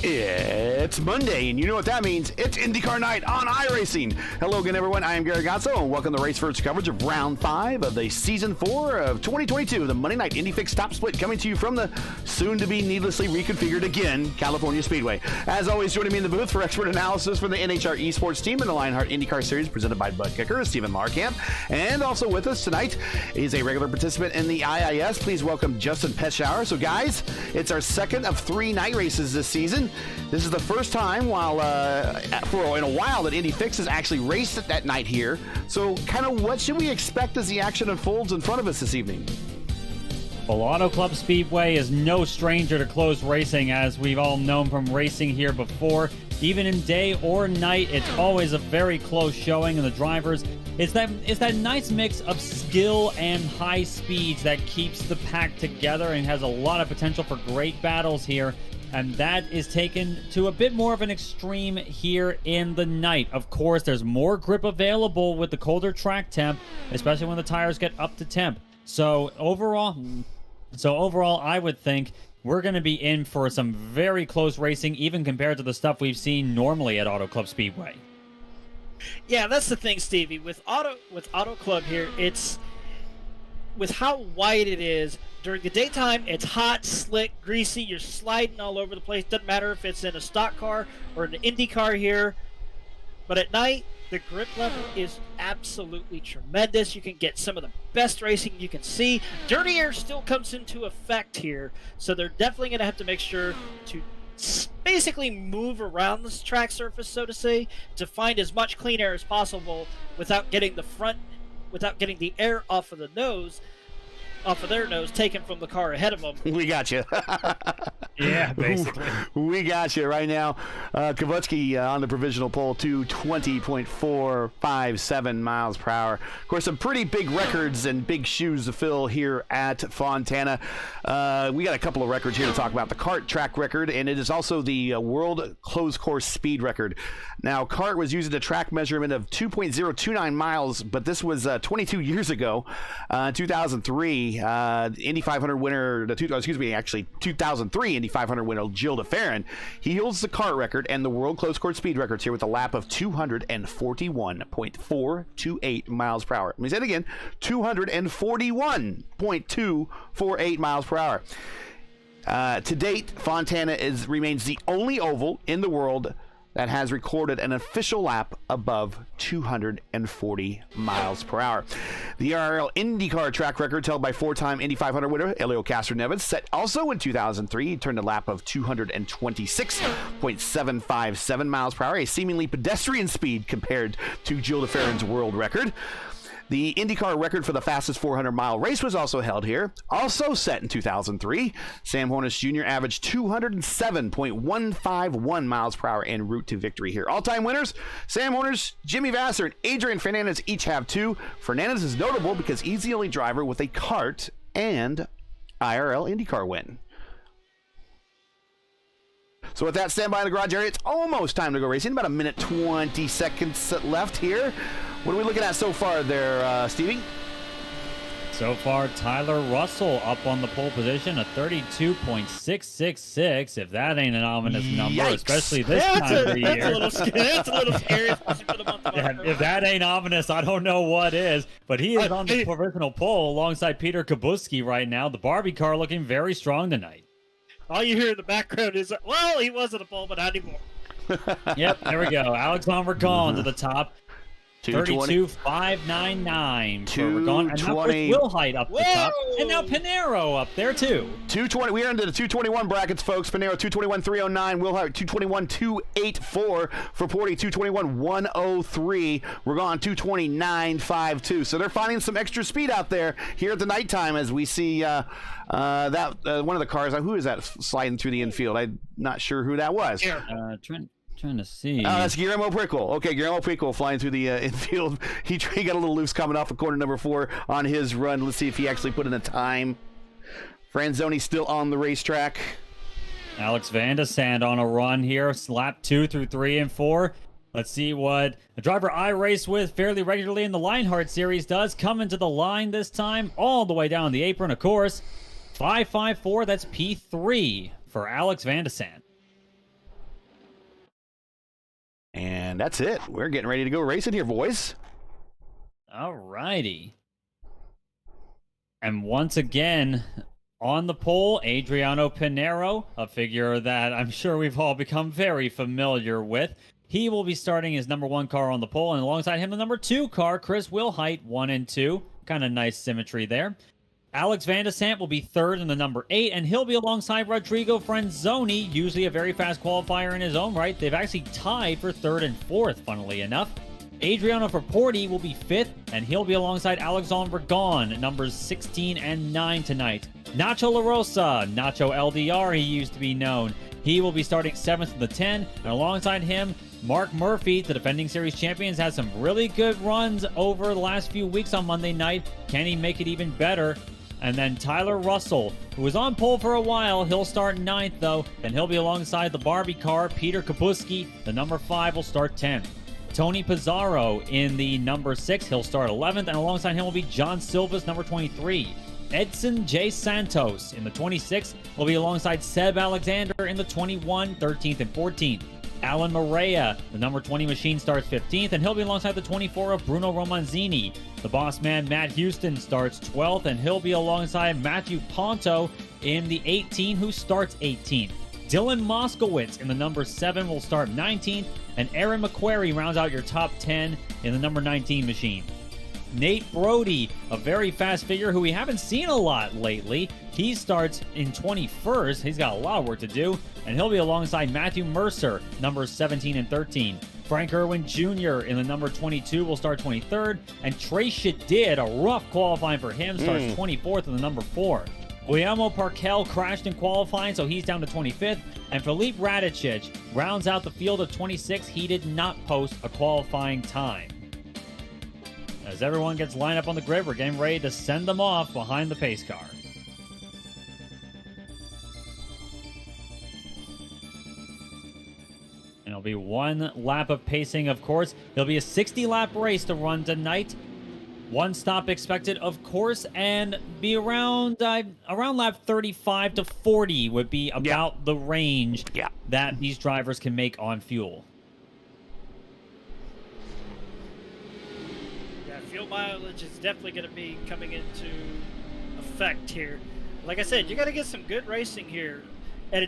It's Monday, and you know what that means. It's IndyCar night on iRacing. Hello again, everyone. I am Gary Gatso, and welcome to Race First coverage of Round 5 of the Season 4 of 2022, the Monday Night Indy Fix Top Split, coming to you from the soon-to-be needlessly reconfigured again California Speedway. As always, joining me in the booth for expert analysis from the NHR Esports team and the Lionheart IndyCar Series presented by Bud Kicker, Stephen Larkamp. And also with us tonight is a regular participant in the IIS. Please welcome Justin Petschauer. So, guys, it's our second of 3 night races this season. This is the first time in a while that Indy Fix has actually raced at that night here. So kind of what should we expect as the action unfolds in front of us this evening? Well, Auto Club Speedway is no stranger to close racing, as we've all known from racing here before. Even in day or night, it's always a very close showing, and the drivers, it's that nice mix of skill and high speeds that keeps the pack together and has a lot of potential for great battles here. And that is taken to a bit more of an extreme here in the night. Of course, there's more grip available with the colder track temp, especially when the tires get up to temp. So overall, I would think we're going to be in for some very close racing, even compared to the stuff we've seen normally at Auto Club Speedway. Yeah, that's the thing, Stevie. With Auto Club here, it's with how wide it is. During the daytime, it's hot, slick, greasy. You're sliding all over the place. Doesn't matter if it's in a stock car or an Indy car here. But at night, the grip level is absolutely tremendous. You can get some of the best racing you can see. Dirty air still comes into effect here, so they're definitely going to have to make sure to basically move around this track surface, so to say, to find as much clean air as possible without getting the air off of their nose taken from the car ahead of them. We got you. Yeah, basically. We got you right now. Kavutski on the provisional pole, 220.457 miles per hour. Of course, some pretty big records and big shoes to fill here at Fontana. We got a couple of records here to talk about. The kart track record, and it is also the world closed course speed record. Now, kart was using a track measurement of 2.029 miles, but this was 22 years ago, 2003. Indy 500 winner, 2003 Indy 500 winner Gilles de Ferran. He holds the kart record and the world closed course speed records here with a lap of 241.428 miles per hour. Let me say it again, 241.248 miles per hour. To date, Fontana remains the only oval in the world that has recorded an official lap above 240 miles per hour. The IRL IndyCar track record held by 4-time Indy 500 winner Helio Castroneves, set also in 2003. He turned a lap of 226.757 miles per hour, a seemingly pedestrian speed compared to Gilles de Ferran's world record. The IndyCar record for the fastest 400-mile race was also held here, also set in 2003. Sam Hornish Jr. averaged 207.151 miles per hour en route to victory here. All-time winners, Sam Hornish, Jimmy Vasser, and Adrian Fernandez each have 2. Fernandez is notable because he's the only driver with a kart and IRL IndyCar win. So with that, stand by in the garage area. It's almost time to go racing. About a minute 20 seconds left here. What are we looking at so far there, Stevie? So far, Tyler Russell up on the pole position, a 32.666. If that ain't an ominous number, Yikes. Especially this time of the year. That's a little scary, especially for the month of October. If that ain't ominous, I don't know what is. But he is on the provisional pole alongside Peter Kubuski right now. The Barbie car looking very strong tonight. All you hear in the background is, well, he was at a pole, but not anymore. Yep, there we go. Alexandre Ragon to the top. 32.599 for Ragon. And now Will Height up the top. And now Pinero up there, too. 220. We are into the 221 brackets, folks. Pinero, 221.309. Will Height, 221.284. For Porty, 221.103. Ragon, 229.52. So they're finding some extra speed out there here at the nighttime as we see one of the cars. Who is that sliding through the infield? I'm not sure who that was. Trying to see. That's Guillermo Prickle. Okay, Guillermo Prickle flying through the infield. He got a little loose coming off of corner number 4 on his run. Let's see if he actually put in a time. Franzoni still on the racetrack. Alex Van de Sand on a run here. Lap 2 through 3 and 4. Let's see what the driver I race with fairly regularly in the Lionheart Series does. Come into the line this time, all the way down the apron, of course. 5.54, that's P3 for Alex Van de Sand. And that's it. We're getting ready to go racing here, boys. All righty. And once again, on the pole, Adriano Pinero, a figure that I'm sure we've all become very familiar with. He will be starting his number 1 car on the pole, and alongside him, the number 2 car, Chris Wilhite, 1 and 2. Kind of nice symmetry there. Alex Van de Sant will be 3rd in the number 8, and he'll be alongside Rodrigo Franzoni, usually a very fast qualifier in his own right. They've actually tied for 3rd and 4th, funnily enough. Adriano Fraporti will be 5th, and he'll be alongside Alexandre Vergon, numbers 16 and 9 tonight. Nacho La Rosa, Nacho LDR, he used to be known. He will be starting 7th in the 10, and alongside him, Mark Murphy, the defending series champions, has some really good runs over the last few weeks on Monday night. Can he make it even better? And then Tyler Russell, who was on pole for a while. He'll start 9th, though, and he'll be alongside the Barbie car, Peter Kabuski. The number 5 will start 10th. Tony Pizarro in the number 6. He'll start 11th, and alongside him will be John Silva's number 23. Edson J. Santos in the 26th will be alongside Seb Alexander in the 21, 13th, and 14th. Alan Marea, the number 20 machine, starts 15th, and he'll be alongside the 24 of Bruno Romanzini. The boss man, Matt Houston, starts 12th, and he'll be alongside Matthew Ponto in the 18, who starts 18th. Dylan Moskowitz in the number 7 will start 19th, and Aaron McQuarrie rounds out your top 10 in the number 19 machine. Nate Brody, a very fast figure who we haven't seen a lot lately. He starts in 21st. He's got a lot of work to do, and he'll be alongside Matthew Mercer, numbers 17 and 13. Frank Irwin Jr. in the number 22 will start 23rd, and Trey Shadid, a rough qualifying for him, starts 24th in the number 4. Guillermo Parkel crashed in qualifying, so he's down to 25th, and Felipe Radicic rounds out the field of 26. He did not post a qualifying time. As everyone gets lined up on the grid, we're getting ready to send them off behind the pace car. And it'll be 1 lap of pacing, of course. It'll be a 60-lap race to run tonight. 1 stop expected, of course, and be around lap 35 to 40 would be about the range that these drivers can make on fuel. Fuel mileage is definitely going to be coming into effect here. Like I said, you got to get some good racing here. And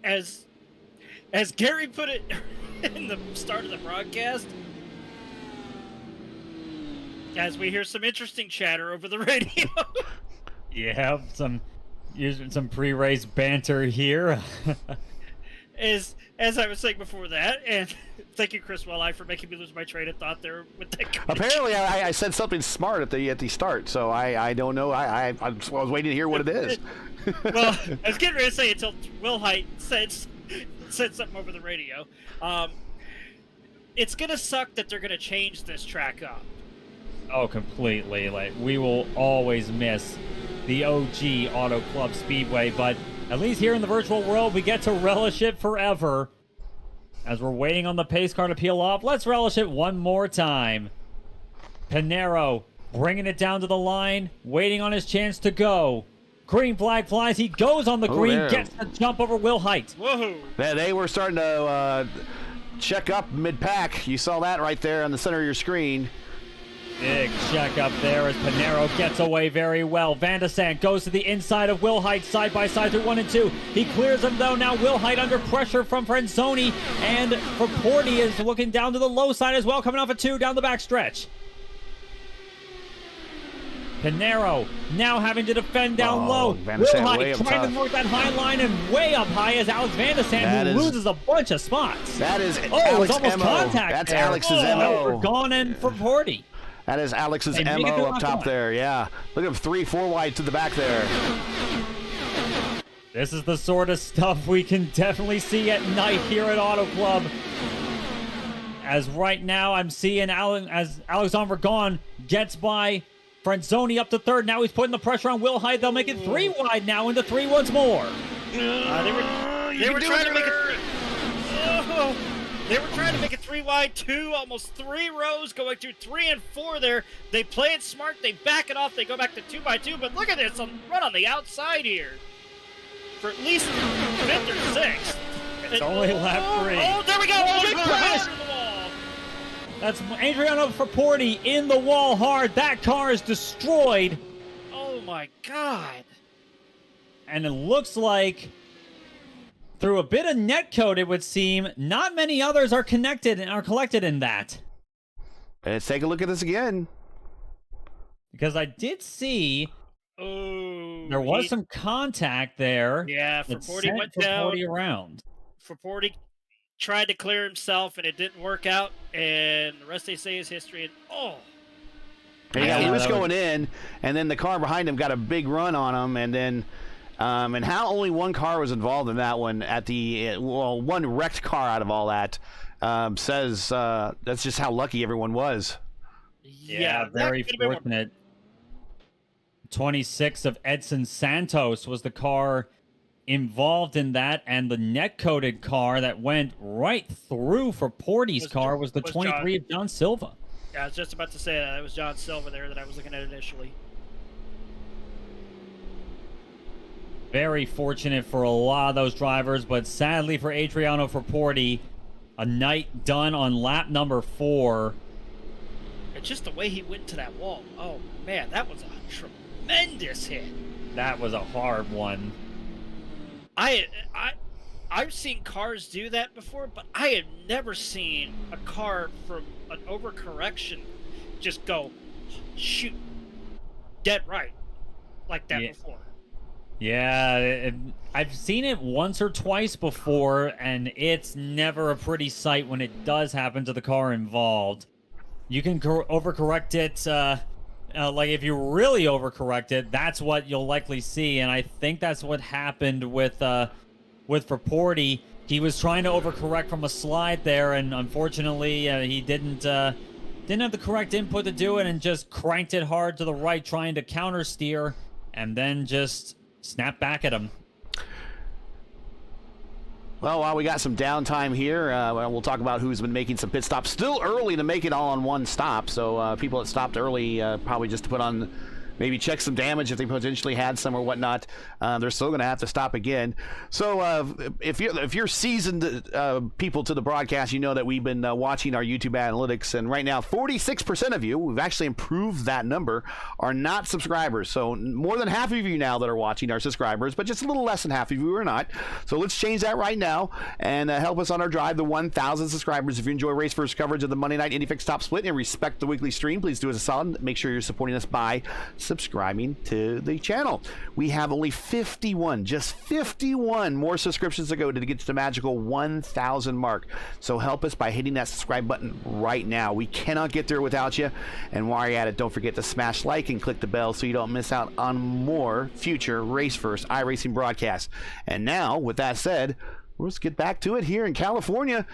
as Gary put it in the start of the broadcast, as we hear some interesting chatter over the radio. Yeah, some pre-race banter here. As I was saying before that, and thank you, Chris Welleye, for making me lose my train of thought there with that. Apparently, I said something smart at the start, so I don't know. I was waiting to hear what it is. Well, I was getting ready to say until Will Height said something over the radio. It's gonna suck that they're gonna change this track up. Oh, completely. Like, we will always miss the OG Auto Club Speedway, but at least here in the virtual world, we get to relish it forever. As we're waiting on the pace car to peel off, let's relish it one more time. Pinero bringing it down to the line, waiting on his chance to go. Green flag flies. He goes on the green, gets the jump over Will Height. Whoa! They were starting to check up mid-pack. You saw that right there on the center of your screen. Big check up there as Pinero gets away very well. Van de Sant goes to the inside of Will Height, side by side through 1 and 2. He clears him though. Now Will Height under pressure from Franzoni, and Fraporti is looking down to the low side as well, coming off a 2 down the backstretch. Pinero now having to defend down low. Will Height trying to work that high line, and way up high is Alex Van de Sant, who loses a bunch of spots. That is it's Alex almost MO. contact. That's there. Alex's MO. Gone and Fraporti. That is Alex's MO up top there, yeah. Look at 3-4 wide to the back there. This is the sort of stuff we can definitely see at night here at Auto Club. As right now I'm seeing as Alexandre Vergon gets by Franzoni up to 3rd. Now he's putting the pressure on Will Height. They'll make it 3 wide now into 3 once more. They were trying to make it 3. Oh. They were trying to make it 3 wide, 2, almost 3 rows, going through 3 and 4 there. They play it smart, they back it off, they go back to 2 by 2, but look at this, run on the outside here. For at least 5th or 6th. It's only lap 3. Oh, there we go! Big crash! That's Adriano Fraporti in the wall hard. That car is destroyed. Oh my God. And it looks like, through a bit of netcode, it would seem, not many others are connected and are collected in that. Let's take a look at this again. Because I did see Oh, there was some contact there. Yeah, that Fraporti sent went down. Fraporti around. Fraporti tried to clear himself, and it didn't work out. And the rest they say is history. And He got Yeah, Lewis that going in, and then the car behind him got a big run on him, and then and how only one car was involved in that one at the one wrecked car out of all that says that's just how lucky everyone was. Yeah, that very could've been one. fortunate. 26 of Edson Santos was the car involved in that, and the net-coded car that went right through for Porty's car was the 23 of John Silva. Yeah, I was just about to say that. It was John Silva there that I was looking at initially. Very fortunate for a lot of those drivers, but sadly for Adriano Fraporti, a night done on lap number 4. And just the way he went to that wall. Oh, man, that was a tremendous hit. That was a hard one. I've seen cars do that before, but I have never seen a car from an overcorrection just go shoot dead right like that before. Yeah, I've seen it once or twice before, and it's never a pretty sight when it does happen to the car involved. You can overcorrect it, like if you really overcorrect it, that's what you'll likely see, and I think that's what happened with Fraporti. He was trying to overcorrect from a slide there, and unfortunately, he didn't have the correct input to do it, and just cranked it hard to the right, trying to counter steer, and then just snap back at him. Well, while we got some downtime here, we'll talk about who's been making some pit stops. Still early to make it all on one stop, so people that stopped early, probably just to put on, maybe check some damage if they potentially had some or whatnot. They're still going to have to stop again. So if you're seasoned people to the broadcast, you know that we've been watching our YouTube analytics, and right now 46% of you, we've actually improved that number, are not subscribers. So more than half of you now that are watching are subscribers, but just a little less than half of you are not. So let's change that right now and help us on our drive to 1,000 subscribers. If you enjoy Race First coverage of the Monday Night IndyFix Top Split and respect the weekly stream, please do us a solid. Make sure you're supporting us by subscribing to the channel. We have only 51, just 51 more subscriptions to go to get to the magical 1,000 mark. So help us by hitting that subscribe button right now. We cannot get there without you. And while you're at it, don't forget to smash like and click the bell so you don't miss out on more future Race First iRacing broadcasts. And now, with that said, let's get back to it here in California.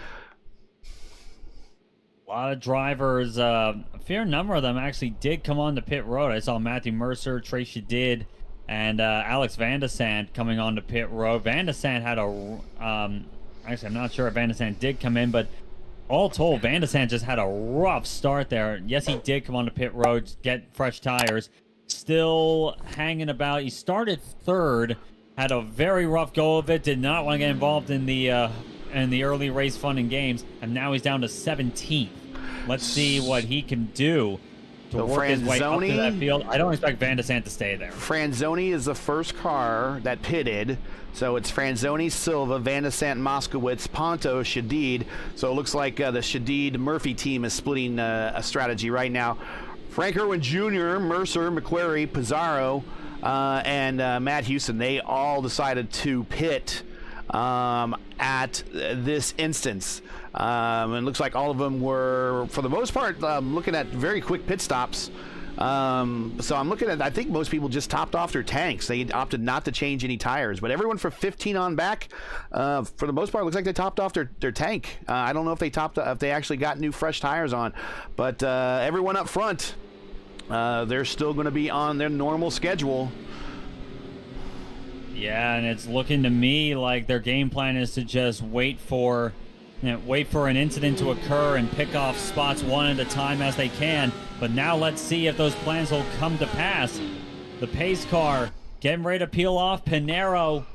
A lot of drivers, a fair number of them actually did come on to pit road. I saw Matthew Mercer, Trace Shadid, and Alex Van de Sant coming on to pit road. Van de Sant had actually, I'm not sure if Van de Sant did come in, but all told, Van de Sant just had a rough start there. Yes, he did come on to pit road, get fresh tires. Still hanging about. He started third, had a very rough go of it, did not want to get involved in the early race fun and games, and now he's down to 17th. Let's see what he can do to work his way up to that field. I don't expect Van de Sant to stay there. Franzoni is the first car that pitted. So it's Franzoni, Silva, Van de Sant, Moskowitz, Ponto, Shadid. So it looks like the Shadid-Murphy team is splitting a strategy right now. Frank Irwin Jr., Mercer, McQuarrie, Pizarro, and Matt Houston, they all decided to pit at this instance. And it looks like all of them were, for the most part, looking at very quick pit stops. So I'm looking at, I think most people just topped off their tanks. They opted not to change any tires. But everyone from 15 on back, for the most part, looks like they topped off their tank. I don't know if they actually got new fresh tires on. But everyone up front, they're still going to be on their normal schedule. Yeah, and it's looking to me like their game plan is to just wait for an incident to occur and pick off spots one at a time as they can. But now let's see if those plans will come to pass. The pace car getting ready to peel off. Pinero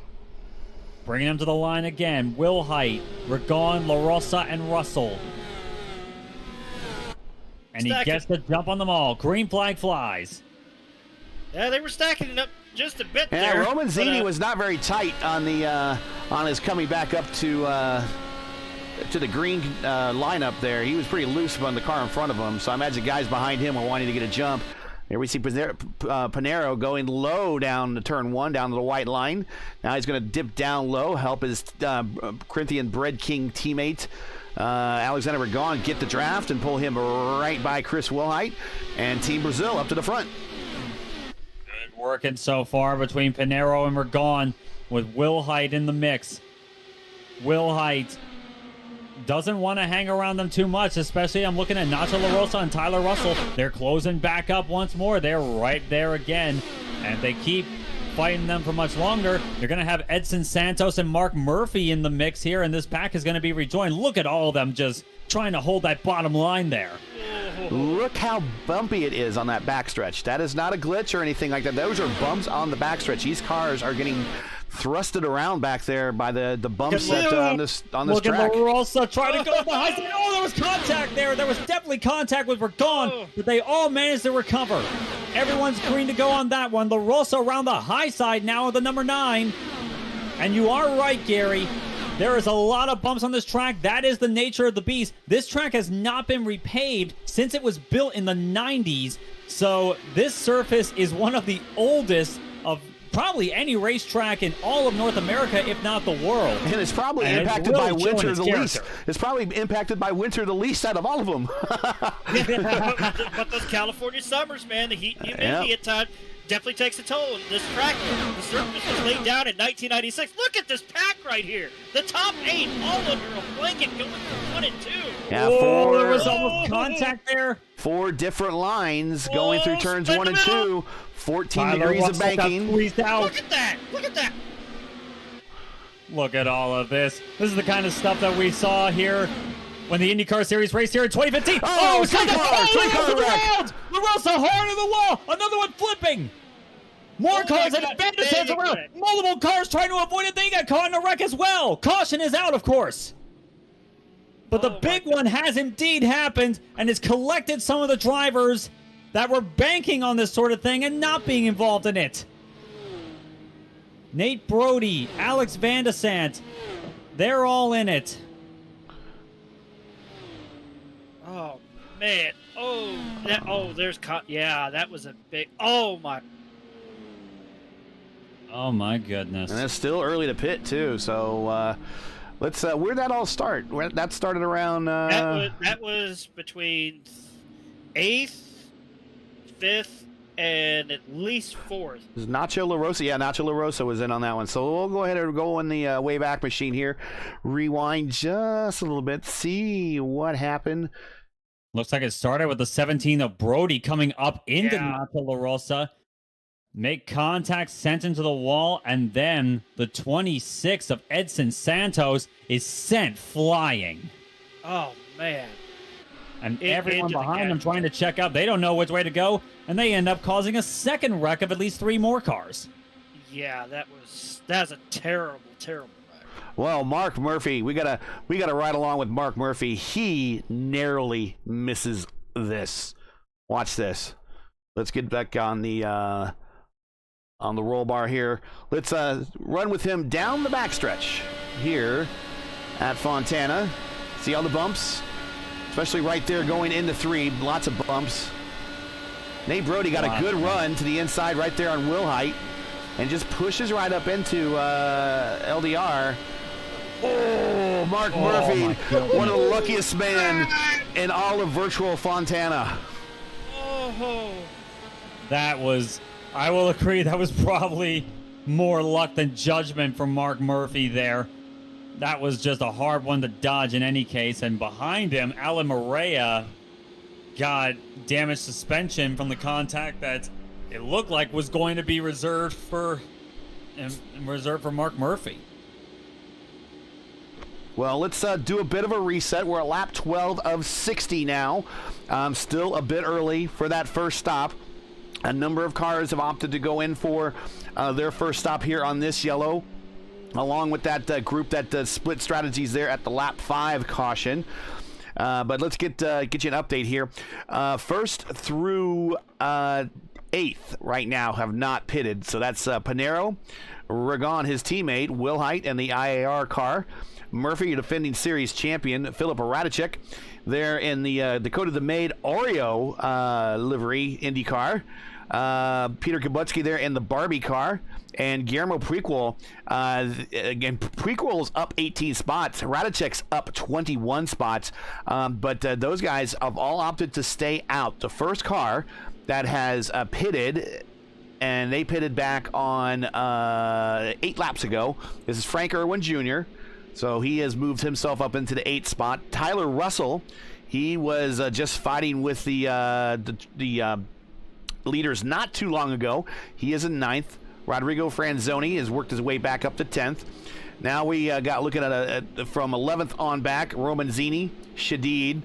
bringing him to the line again. Wilhite, Ragon, La Rosa, and Russell. And he gets the jump on them all. Green flag flies. Yeah, they were stacking it up just a bit Yeah, there. Roman Zini was not very tight on the on his coming back up to the green lineup there. He was pretty loose on the car in front of him, so I imagine guys behind him were wanting to get a jump. Here we see Pinero going low down to turn 1, down to the white line. Now he's going to dip down low, help his Corinthian Bread King teammate Alexander Ragon get the draft and pull him right by Chris Wilhite and Team Brazil up to the front. Good working so far between Pinero and Ragon with Wilhite in the mix. Wilhite doesn't want to hang around them too much, especially I'm looking at Nacho LaRosa and Tyler Russell. They're closing back up once more. They're right there again, and they keep fighting them for much longer. You're going to have Edson Santos and Mark Murphy in the mix here, and this pack is going to be rejoined. Look at all of them just trying to hold that bottom line there. Look how bumpy it is on that backstretch. That is not a glitch or anything like that. Those are bumps on the backstretch. These cars are getting thrusted around back there by the bumps that on this track. Look at LaRosa trying to go to the high side. Oh, there was contact there. There was definitely contact with Ragon, but they all managed to recover. Everyone's green to go on that one. LaRosa around the high side now with the number 9. And you are right, Gary. There is a lot of bumps on this track. That is the nature of the beast. This track has not been repaved since it was built in the 90s. So this surface is one of the oldest of probably any racetrack in all of North America, if not the world. And it's probably impacted by winter the least. It's probably impacted by winter the least out of all of them. But those California summers, man, the heat and humidity at times definitely takes a toll. And this track, the surface was laid down in 1996. Look at this pack right here. The top 8 all under a blanket going through 1 and 2. Yeah, there was almost contact there. 4 different lines going through turns 1 and 2. 14 Tyler degrees Russell of banking. Out. Look at that! Look at that! Look at all of this. This is the kind of stuff that we saw here when the IndyCar Series raced here in 2015. Oh, three-car wreck! LaRosa hard on the wall. Another one flipping. More cars and bandits around. Multiple cars trying to avoid it. They got caught in a wreck as well. Caution is out, of course. But the big one has indeed happened and has collected some of the drivers that were banking on this sort of thing and not being involved in it. Nate Brody, Alex Van de Sant, they're all in it. Oh, man. Yeah, that was a big... Oh, my... Oh, my goodness. And it's still early to pit, too, so... let's where'd that all start? That started around that was between 8th, 5th, and at least 4th. Nacho LaRosa. Yeah, Nacho LaRosa was in on that one. So we'll go ahead and go in the Wayback Machine here. Rewind just a little bit. See what happened. Looks like it started with the 17 of Brody coming up into Nacho LaRosa. Make contact, sent into the wall, and then the 26 of Edson Santos is sent flying. Oh, man. And everyone behind them trying to check out. They don't know which way to go, and they end up causing a second wreck of at least 3 more cars. Yeah, that was a terrible, terrible wreck. Well, Mark Murphy, we gotta ride along with Mark Murphy. He narrowly misses this. Watch this. Let's get back on the roll bar here. Let's run with him down the backstretch here at Fontana. See all the bumps? Especially right there going into 3. Lots of bumps. Nate Brody got a good run to the inside right there on Wilhite and just pushes right up into LDR. Oh, Mark Murphy, one of the luckiest men in all of virtual Fontana. Oh. That was... I will agree, that was probably more luck than judgment from Mark Murphy there. That was just a hard one to dodge in any case. And behind him, Alan Marea got damaged suspension from the contact that it looked like was going to be reserved for Mark Murphy. Well, let's do a bit of a reset. We're at lap 12 of 60 now. Still a bit early for that first stop. A number of cars have opted to go in for their first stop here on this yellow, along with that group that split strategies there at the lap 5 caution. But let's get you an update here. First through 8th right now have not pitted. So that's Pinero, Ragon, his teammate, Will Height, and the IAR car. Murphy, defending series champion, Philip Radicek. There in the Dakota the Maid Oreo livery IndyCar. Peter Kubutsky there in the Barbie car. And Guillermo Prequel, again, Prequel's up 18 spots. Radicek's up 21 spots. But those guys have all opted to stay out. The first car that has pitted, and they pitted back on 8 laps ago. This is Frank Irwin Jr., so he has moved himself up into the 8th spot. Tyler Russell, he was just fighting with the leaders not too long ago. He is in 9th. Rodrigo Franzoni has worked his way back up to 10th. Now we got looking at from 11th on back, Roman Zini, Shadid,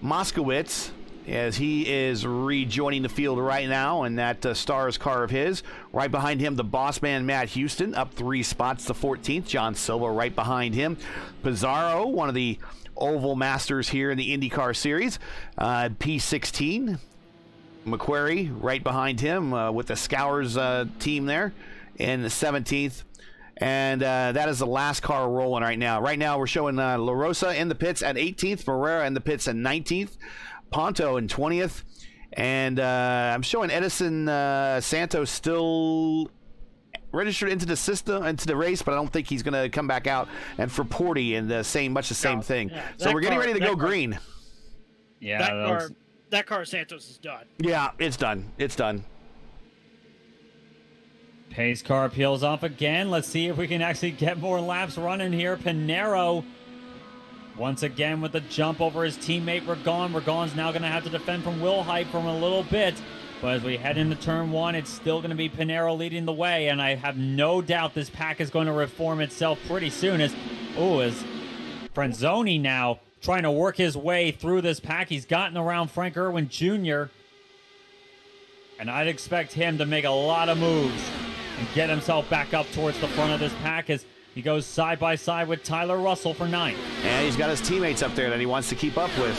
Moskowitz, as he is rejoining the field right now in that Stars car of his. Right behind him, the boss man, Matt Houston, up 3 spots to 14th. John Silva right behind him. Pizarro, one of the Oval Masters here in the IndyCar Series, P16. McQuarrie right behind him with the Scours team there in the 17th. And that is the last car rolling right now. Right now we're showing La Rosa in the pits at 18th, Ferreira in the pits at 19th, Ponto in 20th, and I'm showing Edison Santos still registered into the system, into the race, but I don't think he's going to come back out. And for Porty, and the same thing. Yeah, so we're getting ready to go green. Yeah, that car Santos is done. Yeah, it's done. It's done. Pace car peels off again. Let's see if we can actually get more laps running here. Pinero once again with the jump over his teammate Ragon. Ragon's now going to have to defend from Will Height from a little bit. But as we head into turn 1, it's still going to be Pinero leading the way. And I have no doubt this pack is going to reform itself pretty soon. As Franzoni now trying to work his way through this pack. He's gotten around Frank Irwin Jr. And I'd expect him to make a lot of moves and get himself back up towards the front of this pack as he goes side by side with Tyler Russell for 9th. And he's got his teammates up there that he wants to keep up with.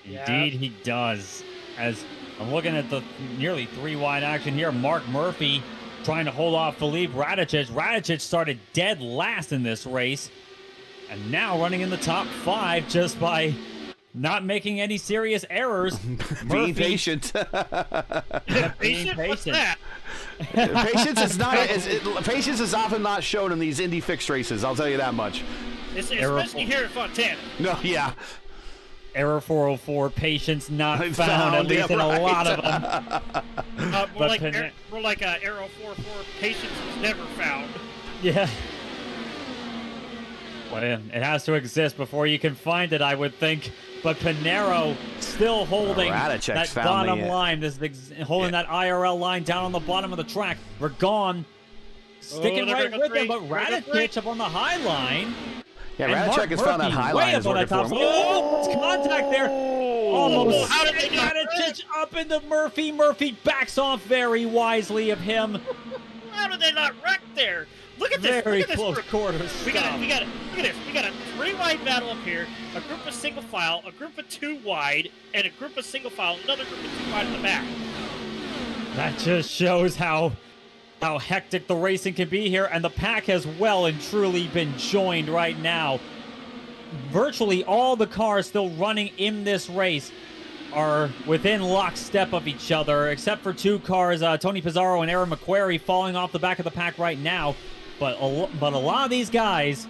Indeed, he does. As I'm looking at the nearly 3-wide action here, Mark Murphy trying to hold off Felipe Radicic. Radicic started dead last in this race, and now running in the top 5 just by not making any serious errors. Being patient. Patient? What's that? Patience is often not shown in these Indy fixed races. I'll tell you that much. Especially here in Fontana. No, yeah. Error 404, patience not found, at least in a lot of them. More like Arrow 404, patience was never found. Yeah. Well, it has to exist before you can find it, I would think. But Pinero still holding that bottom line, holding that IRL line down on the bottom of the track. Ragon sticking right with him, but Radicic up on the high line. Yeah, Radicic has found that high line is working for him. Oh, it's contact there. Almost. How did they Radicic up into Murphy. Murphy backs off very wisely of him. How did they not wreck there? Look at this. Very look at close this quarters. Look at this. We got a 3-wide battle up here, a group of single file, a group of 2-wide, and a group of single file, another group of 2-wide in the back. That just shows how hectic the racing can be here, and the pack has well and truly been joined right now. Virtually all the cars still running in this race are within lockstep of each other, except for 2 cars, Tony Pizarro and Aaron McQuarrie falling off the back of the pack right now. But a lot of these guys,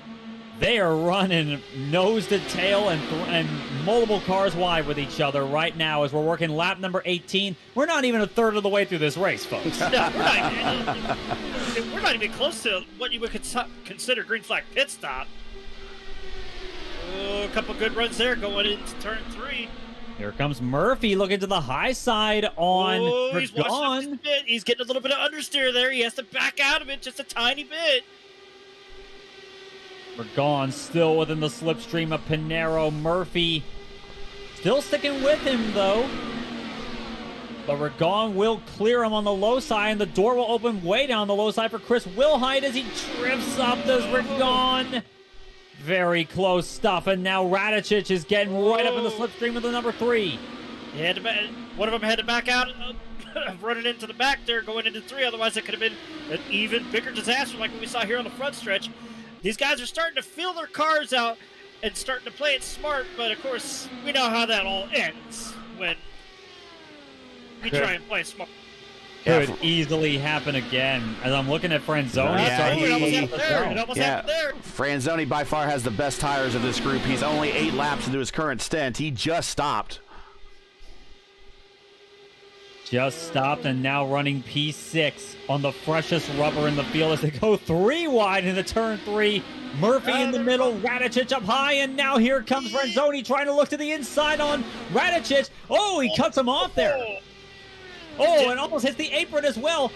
they are running nose to tail and multiple cars wide with each other right now as we're working lap number 18. We're not even a third of the way through this race, folks. No, we're not even close to what you would consider green flag pit stop. Oh, a couple good runs there going into turn 3. Here comes Murphy looking to the high side on Ragon. He's getting a little bit of understeer there. He has to back out of it just a tiny bit. Ragon still within the slipstream of Pinero. Murphy still sticking with him, though. But Ragon will clear him on the low side, and the door will open way down the low side for Chris Wilhite as he drifts up. Does Ragon. Very close stuff, and now Radicic is getting right up in the slipstream of the number 3. One of them had to back out, running into the back there, going into 3. Otherwise, it could have been an even bigger disaster like what we saw here on the front stretch. These guys are starting to feel their cars out and starting to play it smart, but of course, we know how that all ends when we try and play smart. Could easily happen again. As I'm looking at Franzoni. It almost happened there. Franzoni by far has the best tires of this group. He's only 8 laps into his current stint. He just stopped. Just stopped and now running P6 on the freshest rubber in the field as they go 3 wide into turn 3. Murphy in the middle, Radicic up high, and now here comes Franzoni trying to look to the inside on Radicic. Oh, he cuts him off there. Oh, and almost hits the apron as well.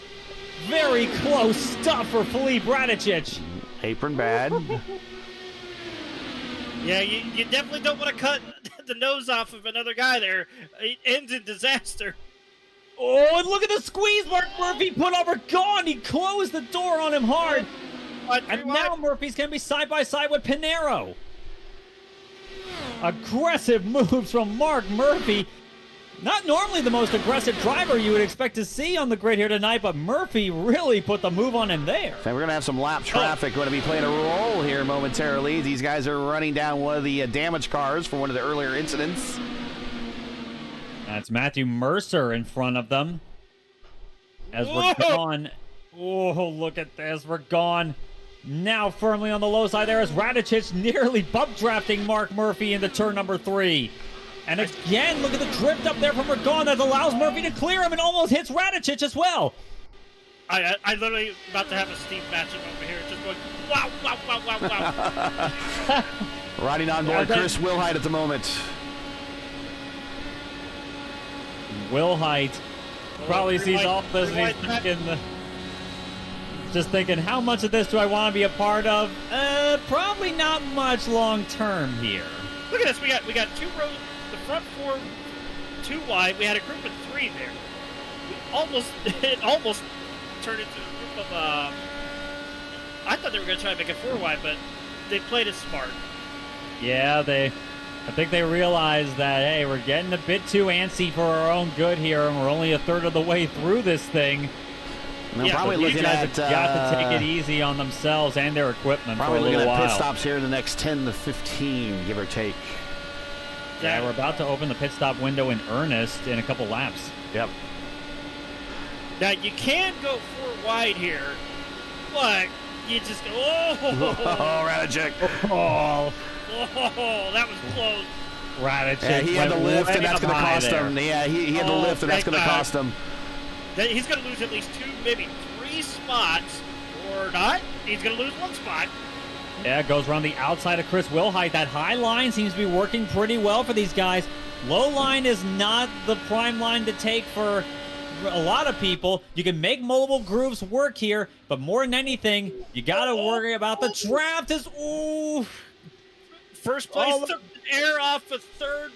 Very close stuff for Felipe Radicic. Apron bad. Yeah, you definitely don't want to cut the nose off of another guy there. It ends in disaster. Oh, and look at the squeeze Mark Murphy put over. Gone. He closed the door on him hard. And now Murphy's going to be side by side with Pinero. Aggressive moves from Mark Murphy. Not normally the most aggressive driver you would expect to see on the grid here tonight, but Murphy really put the move on him there. And we're going to have some lap traffic going to be playing a role here momentarily. These guys are running down one of the damaged cars from one of the earlier incidents. That's Matthew Mercer in front of them. As we're gone. Oh, look at this. We're gone. Now firmly on the low side there is Radicic nearly bump drafting Mark Murphy into turn number 3. And again, look at the drift up there from Ragon that allows Murphy to clear him and almost hits Radicic as well. I literally about to have a Steve matchup over here, just going wow, wow, wow, wow, wow. Riding on board Chris Wilhite at the moment. Wilhite probably sees all this and he's just thinking, how much of this do I want to be a part of? Probably not much long term here. Look at this, we got 2 rows. The front 4 2 wide. We had a group of 3 there. It almost turned into a group of. I thought they were going to try to make it 4 wide, but they played it smart. Yeah, I think they realized that, hey, we're getting a bit too antsy for our own good here, and we're only a third of the way through this thing. Yeah, probably looking at got to take it easy on themselves and their equipment for a little while. Probably looking at pit stops here in the next 10 to 15, give or take. Yeah, we're about to open the pit stop window in earnest in a couple laps. Yep. Now, you can go 4 wide here, but you just go, oh, Radicic. Oh, that was close. Radicic. Yeah, he had the lift, and that's going to cost him. Yeah, he had the lift, and that's going to cost him. He's going to lose at least 2, maybe 3 spots, or not. He's going to lose 1 spot. Yeah, it goes around the outside of Chris Wilhite. That high line seems to be working pretty well for these guys. Low line is not the prime line to take for a lot of people. You can make mobile grooves work here, but more than anything, you got to worry about the draft. First place took the air off a third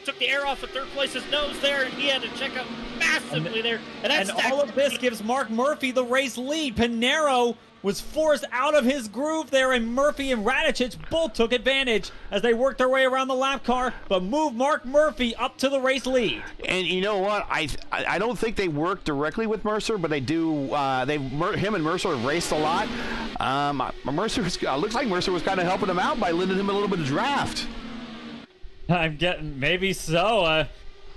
took the air off of third place's nose there, and he had to check out massively there. And all of this gives Mark Murphy the race lead. Pinero was forced out of his groove there, and Murphy and Radicic both took advantage as they worked their way around the lap car, but moved Mark Murphy up to the race lead. And you know what? I don't think they work directly with Mercer, but they do. Him and Mercer have raced a lot. Mercer looks like Mercer was kind of helping him out by lending him a little bit of draft. I'm getting maybe so.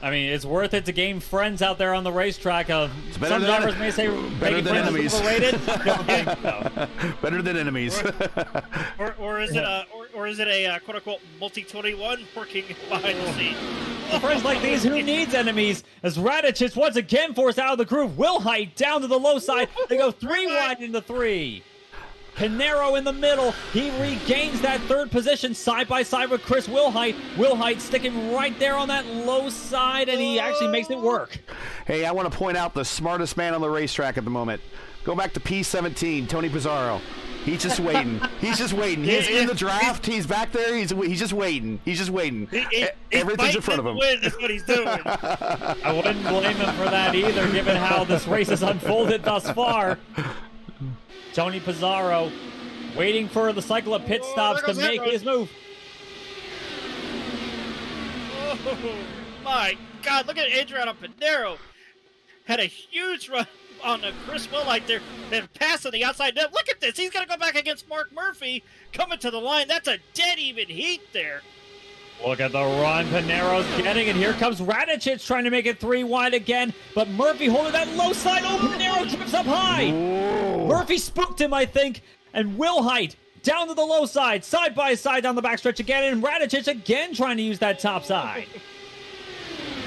I mean, it's worth it to gain friends out there on the racetrack. Some drivers may say better than enemies. Is overrated. Don't think so. Better than enemies. or is it a quote unquote multi-21 working behind the scene? Friends like these, who needs enemies? As Radicic once again forced out of the groove. Wilhite down to the low side. They go 3 wide into 3. Pinero in the middle. He regains that 3rd position side by side with Chris Wilhite. Wilhite sticking right there on that low side, and he actually makes it work. Hey, I want to point out the smartest man on the racetrack at the moment. Go back to P17, Tony Pizarro. He's just waiting. He's just waiting. He's in the draft. He's back there. He's just waiting. He's just waiting. Everything's in front of him. That's what he's doing. I wouldn't blame him for that either, given how this race has unfolded thus far. Tony Pizarro waiting for the cycle of pit stops to make his move. Oh, my God. Look at Adriano Pinero. Had a huge run on Chris Willite there. Then passing the outside net. Look at this. He's going to go back against Mark Murphy coming to the line. That's a dead even heat there. Look at the run Pinero's getting, and here comes Radicic trying to make it 3 wide again, but Murphy holding that low side. Oh, Pinero trips up high. Whoa. Murphy spooked him, I think, and Willhite down to the low side by side down the backstretch again, and Radicic again trying to use that top side.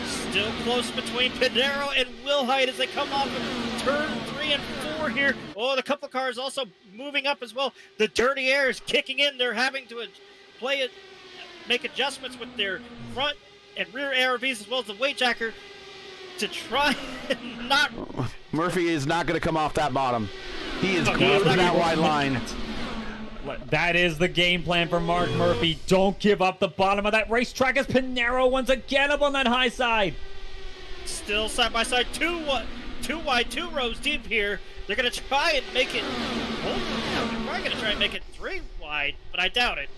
Still close between Pinero and Willhite as they come off of turn 3 and 4 here. Oh, the couple cars also moving up as well. The dirty air is kicking in. They're having to play it, make adjustments with their front and rear ARVs as well as the weight jacker to try and not. Murphy is not going to come off that bottom. He is close to that wide line. That is the game plan for Mark Murphy. Don't give up the bottom of that racetrack as Pinero once again up on that high side. Still side by side, two wide, 2 rows deep here. They're going to try and make it. Oh, they're probably going to try and make it 3 wide, but I doubt it.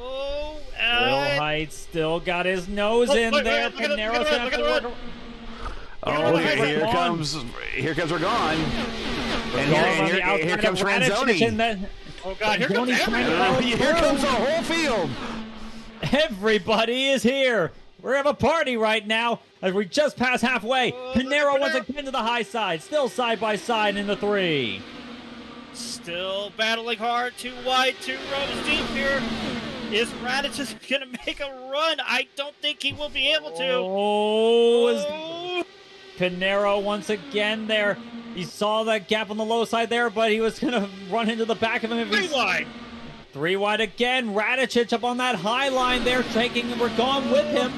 Oh, Willhite still got his nose in there. Pinero's going to have to work. Oh, here comes Ragon. And here comes Franzoni. Oh, God, here comes everybody. Here comes the whole field. Everybody is here. We're having a party right now as we just passed halfway. Pinero once again to the high side. Still side by side in the 3. Still battling hard. 2 wide, 2 rows deep here. Is Radicic going to make a run? I don't think he will be able to. Oh. Pinero once again there. He saw that gap on the low side there, but he was going to run into the back of him. 3 wide. 3 wide again. Radicic up on that high line there, taking Ragon with him.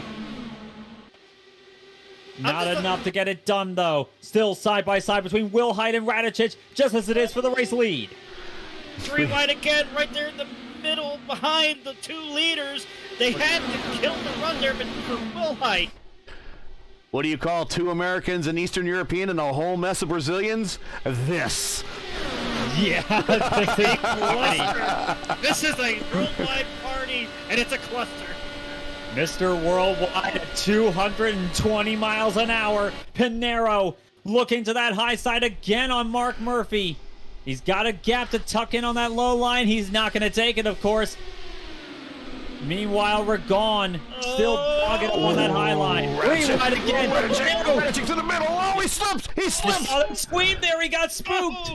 Not enough to get it done, though. Still side by side between Willhite and Radicic, just as it is for the race lead. 3 wide again, right there in the middle, behind the 2 leaders. They had to kill the run there, but for Willhite. What do you call 2 Americans, an Eastern European, and a whole mess of Brazilians? This. Yeah, this is a worldwide party, and it's a cluster. Mr. Worldwide at 220 miles an hour. Pinero looking to that high side again on Mark Murphy. He's got a gap to tuck in on that low line. He's not going to take it, of course. Meanwhile, Ragon still dogging up on that high line. 3 wide again. Radicic to the middle. Oh, he slips. He slips. Oh, that squeeb there. He got spooked.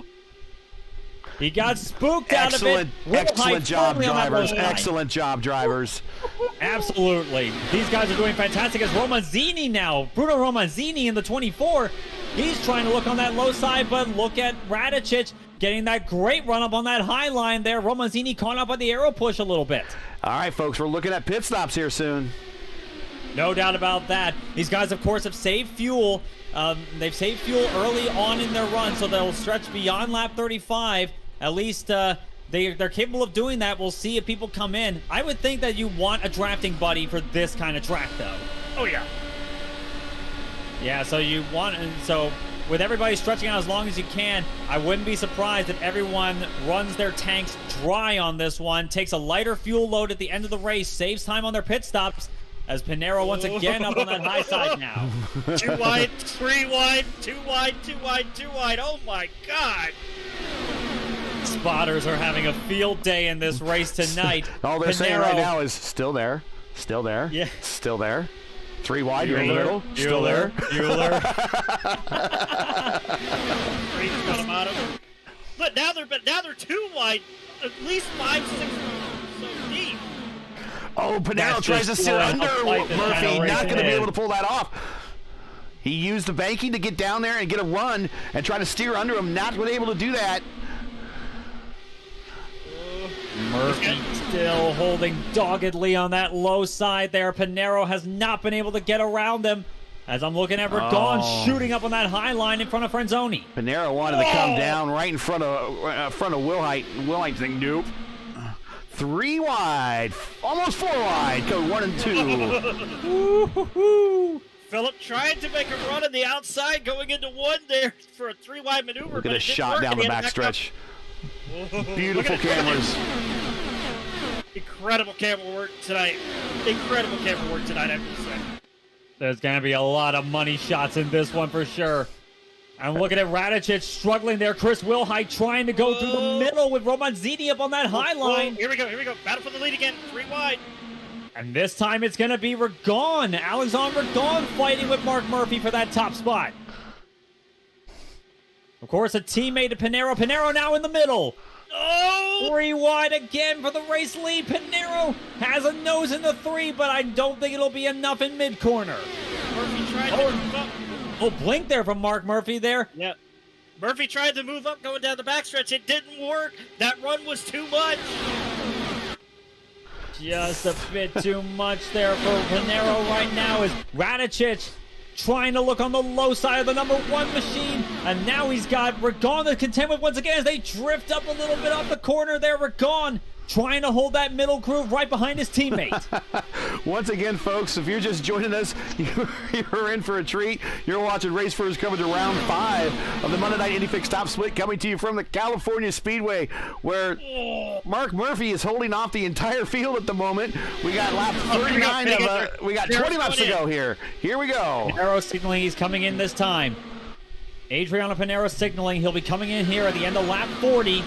He got spooked out of it. Excellent job, drivers. Excellent job, drivers. Absolutely. These guys are doing fantastic. As Romazzini now. Bruno Romazzini in the 24. He's trying to look on that low side, but look at Radicic getting that great run up on that high line there. Romazzini caught up on the aero push a little bit. All right, folks, we're looking at pit stops here soon. No doubt about that. These guys, of course, have saved fuel. They've saved fuel early on in their run, so they'll stretch beyond lap 35. At least they're capable of doing that. We'll see if people come in. I would think that you want a drafting buddy for this kind of track, though. Oh, yeah. Yeah, so with everybody stretching out as long as you can, I wouldn't be surprised if everyone runs their tanks dry on this one, takes a lighter fuel load at the end of the race, saves time on their pit stops, as Pinero once again up on that high side now. 2 wide, 3 wide, 2 wide, 2 wide, 2 wide. Oh, my God. Spotters are having a field day in this race tonight. All they're saying right now is still there, still there, yeah, still there. 3 wide, you're in the middle. Still there. Bueller. But now they're 2 wide, at least 5, 6 so deep. Oh, Pinero tries to steer under Murphy. Not going to be able to pull that off. He used the banking to get down there and get a run and try to steer under him. Not been able to do that. Murphy still holding doggedly on that low side there. Pinero has not been able to get around them. As I'm looking at Ragon shooting up on that high line in front of Franzoni. Pinero wanted to come down right in front of Willhite. Willhite's saying nope. 3 wide, almost 4 wide. Code 1 and 2. Philip tried to make a run on the outside, going into 1 there for a 3 wide maneuver. Look at a shot down the backstretch. Beautiful cameras. Incredible camera work tonight. Incredible camera work tonight, I have to say. There's going to be a lot of money shots in this one for sure. I'm looking at Radicic struggling there. Chris Wilhite trying to go through the middle with Romanzini up on that high line. Here we go. Battle for the lead again. 3 wide. And this time it's going to be Ragon. Alexandre Ragon fighting with Mark Murphy for that top spot. Of course, a teammate of Pinero. Pinero now in the middle. Oh! 3 wide again for the race lead. Pinero has a nose in the 3, but I don't think it'll be enough in mid-corner. Murphy tried to move up. Oh, blink there from Mark Murphy there. Yeah. Murphy tried to move up going down the backstretch. It didn't work. That run was too much. Just a bit too much there for Pinero right now as Radicic trying to look on the low side of the number 1 machine. And now he's got Ragon to contend with once again as they drift up a little bit off the corner there. Ragon trying to hold that middle groove right behind his teammate. Once again, folks, if you're just joining us, you're in for a treat. You're watching Race First coverage of round 5 of the Monday Night IndyFix Top Split, coming to you from the California Speedway, where Mark Murphy is holding off the entire field at the moment. We got lap 39 we got 20 laps to go here. Here we go. Pinero signaling he's coming in this time. Adriano Pinero signaling he'll be coming in here at the end of lap 40.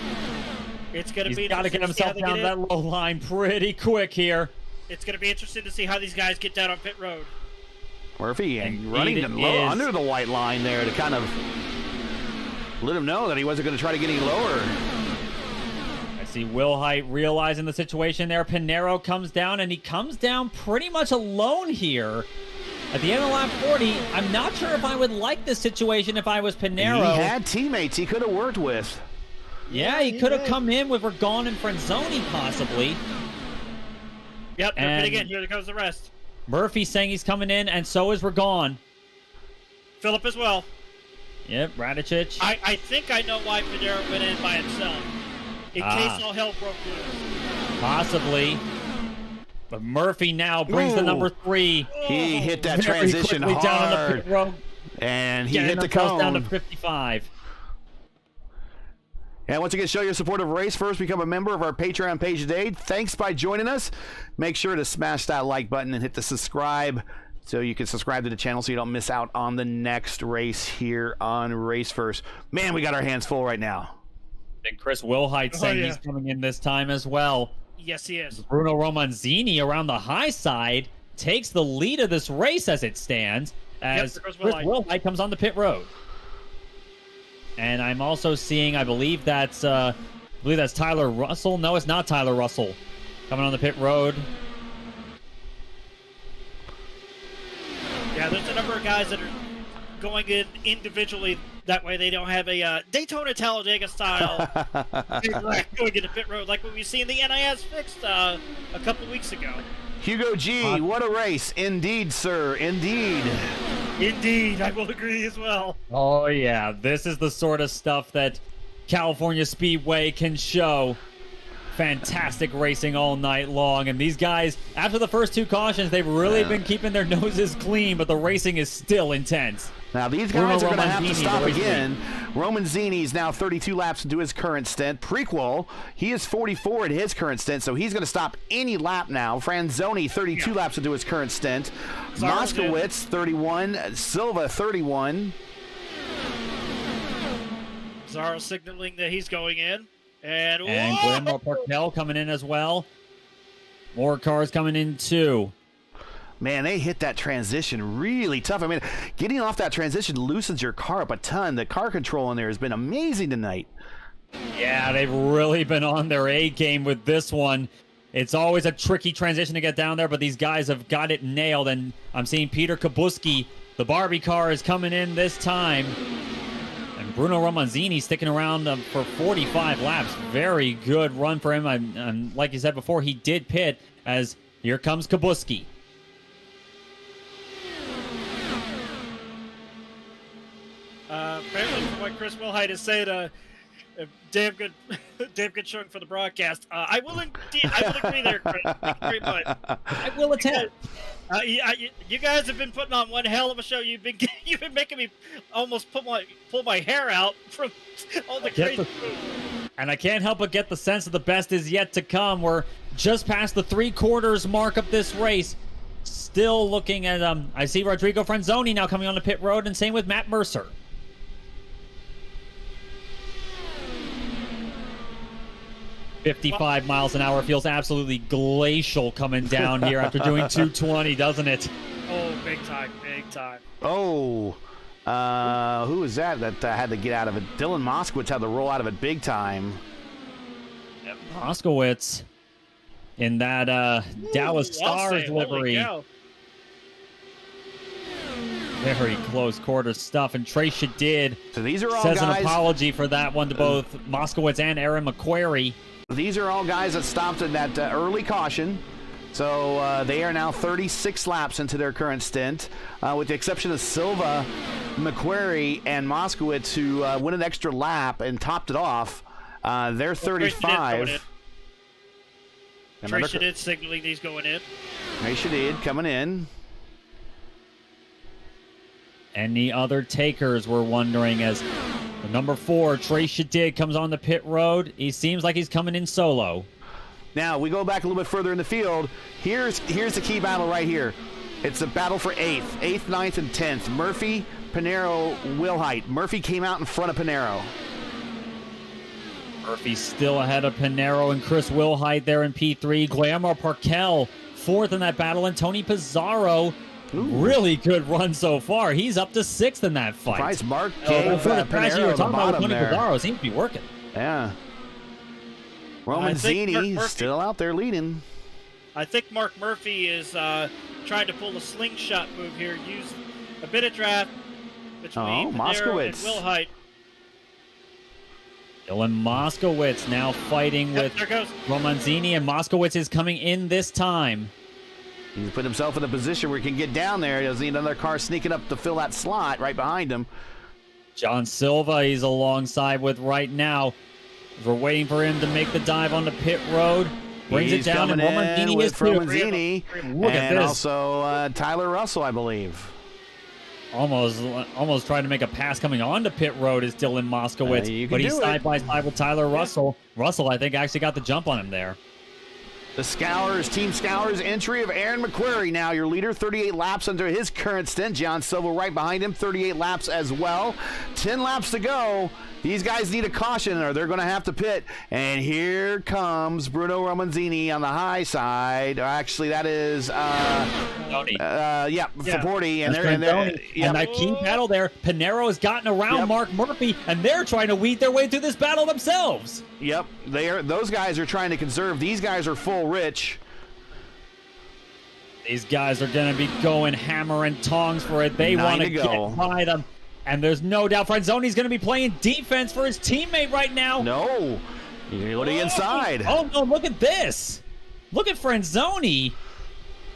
It's going to be. He's got to get himself down that low line pretty quick here. It's going to be interesting to see how these guys get down on pit road. Murphy running low under the white line there to kind of let him know that he wasn't going to try to get any lower. I see Wilhite realizing the situation there. Pinero comes down, and he comes down pretty much alone here. At the end of lap 40, I'm not sure if I would like this situation if I was Pinero. He had teammates he could have worked with. Yeah, he could have come in with Ragon and Franzoni possibly. Yep, they're pitting in. Here goes the rest. Murphy saying he's coming in, and so is Ragon. Phillip as well. Yep, Radicic. I think I know why Pinero went in by himself. In case all hell broke loose. Possibly. But Murphy now brings the number 3. He hit that transition hard. Down on the pit road, and he hit the cone. Down to 55. And once again, show your support of Race First. Become a member of our Patreon page today. Thanks by joining us. Make sure to smash that like button and hit the subscribe so you can subscribe to the channel so you don't miss out on the next race here on Race First. Man, we got our hands full right now. And Chris Wilhite saying he's coming in this time as well. Yes, he is. Bruno Romanzini around the high side takes the lead of this race as it stands as Chris Wilhite comes on the pit road. And I'm also seeing, I believe that's Tyler Russell. No, it's not Tyler Russell coming on the pit road. Yeah, there's a number of guys that are going in individually. That way they don't have a Daytona Talladega style going into pit road like what we see in the NIS fixed a couple weeks ago. Hugo G, what a race. Indeed, sir. Indeed. Indeed, I will agree as well. Oh, yeah. This is the sort of stuff that California Speedway can show. Fantastic racing all night long. And these guys, after the first 2 cautions, they've really been keeping their noses clean, but the racing is still intense. Now, these guys are going to have to stop again. Romanzini is now 32 laps into his current stint. Prequel, he is 44 at his current stint, so he's going to stop any lap now. Franzoni, 32 laps into his current stint. Moskowitz, 31. Silva, 31. Zara signaling that he's going in. And Guillermo Parkel coming in as well. More cars coming in, too. Man, they hit that transition really tough. I mean, getting off that transition loosens your car up a ton. The car control in there has been amazing tonight. Yeah, they've really been on their A game with this one. It's always a tricky transition to get down there, but these guys have got it nailed. And I'm seeing Peter Kubuski, the Barbie car, is coming in this time. And Bruno Romanzini sticking around for 45 laps. Very good run for him. And like you said before, he did pit as here comes Kubuski. Apparently, from what Chris Wilhite has said, a damn good showing for the broadcast. I will agree there, Chris. Thank you very much. I will attempt. You guys have been putting on one hell of a show. You've been making me almost pull my hair out from all the crazy. And I can't help but get the sense that the best is yet to come. We're just past the 3/4 mark of this race. Still looking at, I see Rodrigo Franzoni now coming on the pit road, and same with Matt Mercer. "55 miles an hour feels absolutely glacial coming down here after doing 220, doesn't it? Oh, big time, big time. Oh, who was that had to get out of it? Dylan Moskowitz had to roll out of it big time. Moskowitz in that Dallas Stars livery. Very close quarter stuff, and Trey Shadid So these are all says guys, an apology for that one to both Moskowitz and Aaron McQuarrie. These are all guys that stopped in that early caution. So they are now 36 laps into their current stint, with the exception of Silva, McQuarrie, and Moskowitz, who went an extra lap and topped it off. They're 35. Trey Shadid signaling he's going in. Trey Shadid coming in. Any other takers, we're wondering, as the number 4, Trey Shadid, comes on the pit road. He seems like he's coming in solo. Now, we go back a little bit further in the field. Here's the key battle right here. It's a battle for 8th, 9th, and 10th. Murphy, Pinero, Wilhite. Murphy came out in front of Pinero. Murphy still ahead of Pinero and Chris Wilhite there in P3. Guillermo Parkel 4th in that battle, and Tony Pizarro, really good run so far. He's up to 6th in that fight. Surprise Mark gave for the crash you were Pinero the talking about, bottom Tony there. Pizarro seems to be working. Yeah. Roman Zini still out there leading. I think Mark Murphy is trying to pull a slingshot move here. Use a bit of draft between Pinero and Wilhite. Dylan Moskowitz now fighting with Romanzini, and Moskowitz is coming in this time. He's put himself in a position where he can get down there. He doesn't need another car sneaking up to fill that slot right behind him. John Silva he's alongside with right now. We're waiting for him to make the dive on the pit road. Brings it down, and Romanzini is too. Look at this. Also Tyler Russell, I believe. Almost trying to make a pass coming onto pit road is Dylan Moskowitz, but he's side by side with Tyler Russell. Russell, I think, actually got the jump on him there. The Scours, Team Scours entry of Aaron McQuarrie now your leader, 38 laps under his current stint. John Silva right behind him, 38 laps as well. 10 laps to go. These guys need a caution or they're going to have to pit. And here comes Bruno Romanzini on the high side. Actually, that is Forporti. And and that key battle there, Pinero has gotten around Mark Murphy, and they're trying to weed their way through this battle themselves. Yep, those guys are trying to conserve. These guys are full rich. These guys are going to be going hammer and tongs for it. They want to get by them. And there's no doubt Franzoni's going to be playing defense for his teammate right now. No. You're looking inside. Oh, no, look at this. Look at Franzoni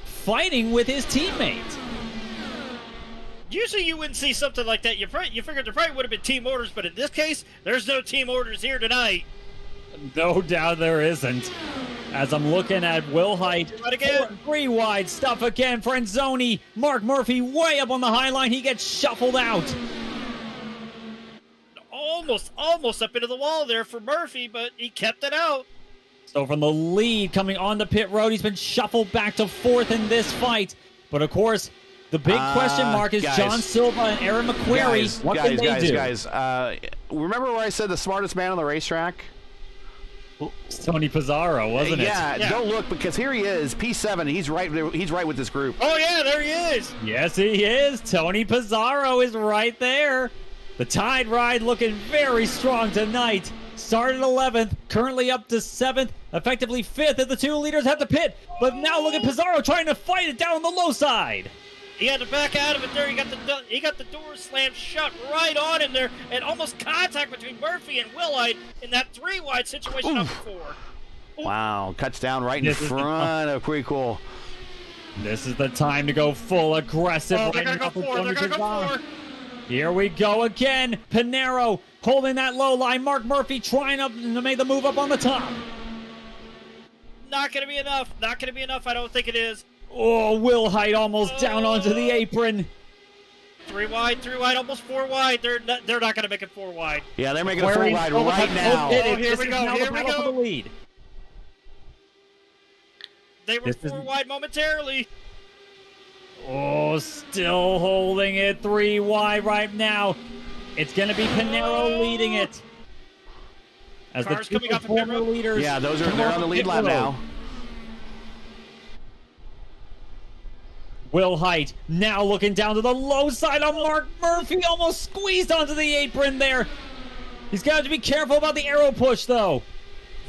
fighting with his teammate. Usually you wouldn't see something like that. You figured there probably would have been team orders, but in this case, there's no team orders here tonight. No doubt there isn't. As I'm looking at Wilhite, 3 wide stuff again. Franzoni, Mark Murphy way up on the high line. He gets shuffled out. Almost up into the wall there for Murphy, but he kept it out. So from the lead coming on the pit road, he's been shuffled back to 4th in this fight. But of course, the big question mark is John Silva and Aaron McQuarrie. What can they do? Guys, remember where I said the smartest man on the racetrack? It's Tony Pizarro, wasn't it? Yeah, don't look, because here he is, P7. He's right with this group. Oh yeah, there he is. Yes, he is. Tony Pizarro is right there. The Tide Ride looking very strong tonight. Started 11th, currently up to 7th, effectively 5th as the 2 leaders have to pit. But now look at Pizarro trying to fight it down on the low side. He had to back out of it there. He got the door slammed shut right on him there, and almost contact between Murphy and Wilhite in that 3-wide situation up before. Wow, cuts down right in front of pretty cool. This is the time to go full aggressive. They're gonna go for. Here we go again. Pinero holding that low line. Mark Murphy trying to make the move up on the top. Not gonna be enough. Not gonna be enough. I don't think it is. Oh, Wilhite almost down onto the apron. Three wide, almost 4 wide. They're not going to make it 4 wide. Yeah, they're making a 4 wide right now. Oh, here we go. Here we go. For the lead. They were 4 wide momentarily. Oh, still holding it 3 wide right now. It's going to be Pinero leading it. As Cars the coming off of former pit road. leaders. Yeah, they're on the lead lap now. Will Height now looking down to the low side on Mark Murphy. Almost squeezed onto the apron there. He's got to be careful about the arrow push, though.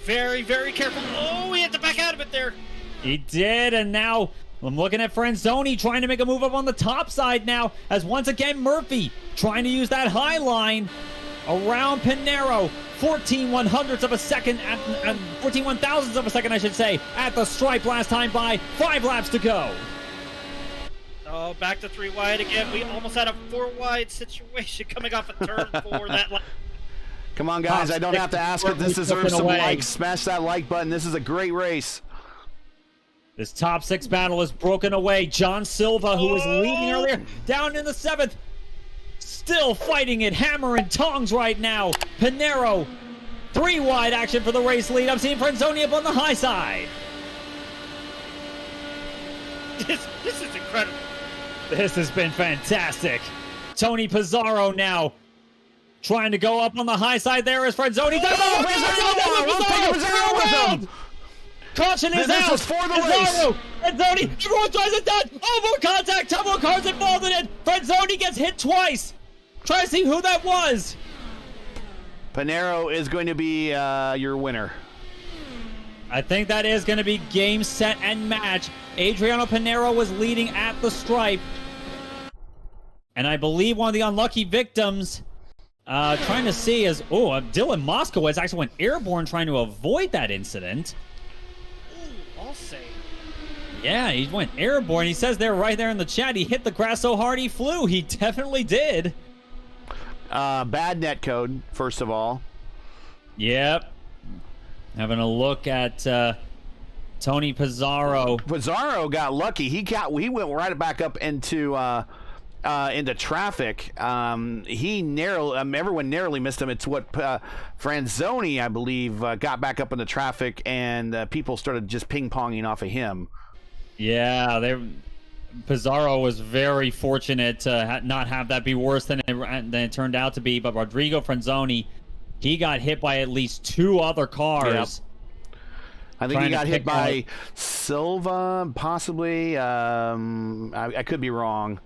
Very, very careful. Oh, he had to back out of it there. He did, and now I'm looking at Franzoni trying to make a move up on the top side now, as once again Murphy trying to use that high line around Pinero. 14/100ths of a second, 14/1000ths of a second, I should say, at the stripe last time by. 5 laps to go. Oh, back to 3 wide again. We almost had a 4 wide situation coming off a turn 4 that lap. Come on, guys. I don't have to ask it. This deserves some likes. Smash that like button. This is a great race. This top 6 battle is broken away. John Silva, who was leading earlier, down in the 7th. Still fighting it, hammer and tongs right now. Pinero, 3 wide action for the race lead. I'm seeing Franzoni up on the high side. This is incredible. This has been fantastic. Tony Pizarro now trying to go up on the high side there as Franzoni. Caution is out. This is for the race. Franzoni, everyone tries it done. Oh, more contact. Two more cars involved in it. Franzoni gets hit twice. Try to see who that was. Pinero is going to be your winner. I think that is going to be game, set, and match. Adriano Pinero was leading at the stripe. And I believe one of the unlucky victims trying to see is, Dylan Moskowitz actually went airborne trying to avoid that incident. Ooh, I'll say. Yeah, he went airborne. He says there right there in the chat, he hit the grass so hard he flew. He definitely did. Bad net code, first of all. Yep. Having a look at Tony Pizarro. Pizarro got lucky. He went right back up into traffic. Everyone narrowly missed him. It's what Franzoni, I believe, got back up into traffic, and people started just ping-ponging off of him. Yeah, Pizarro was very fortunate to not have that be worse than it turned out to be, but Rodrigo Franzoni, he got hit by at least 2 other cars. Yep. I think he got hit by Silva, possibly. I could be wrong.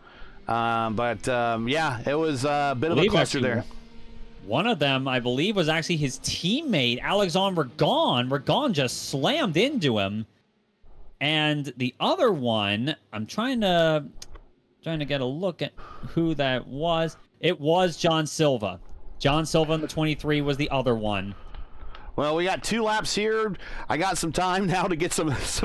Yeah, it was a bit of a cluster there. One of them, I believe, was actually his teammate, Alexandre Ragon. Ragon just slammed into him. And the other one, I'm trying to get a look at who that was. It was John Silva. John Silva in the 23 was the other one. Well, we got 2 laps here. I got some time now to get some of this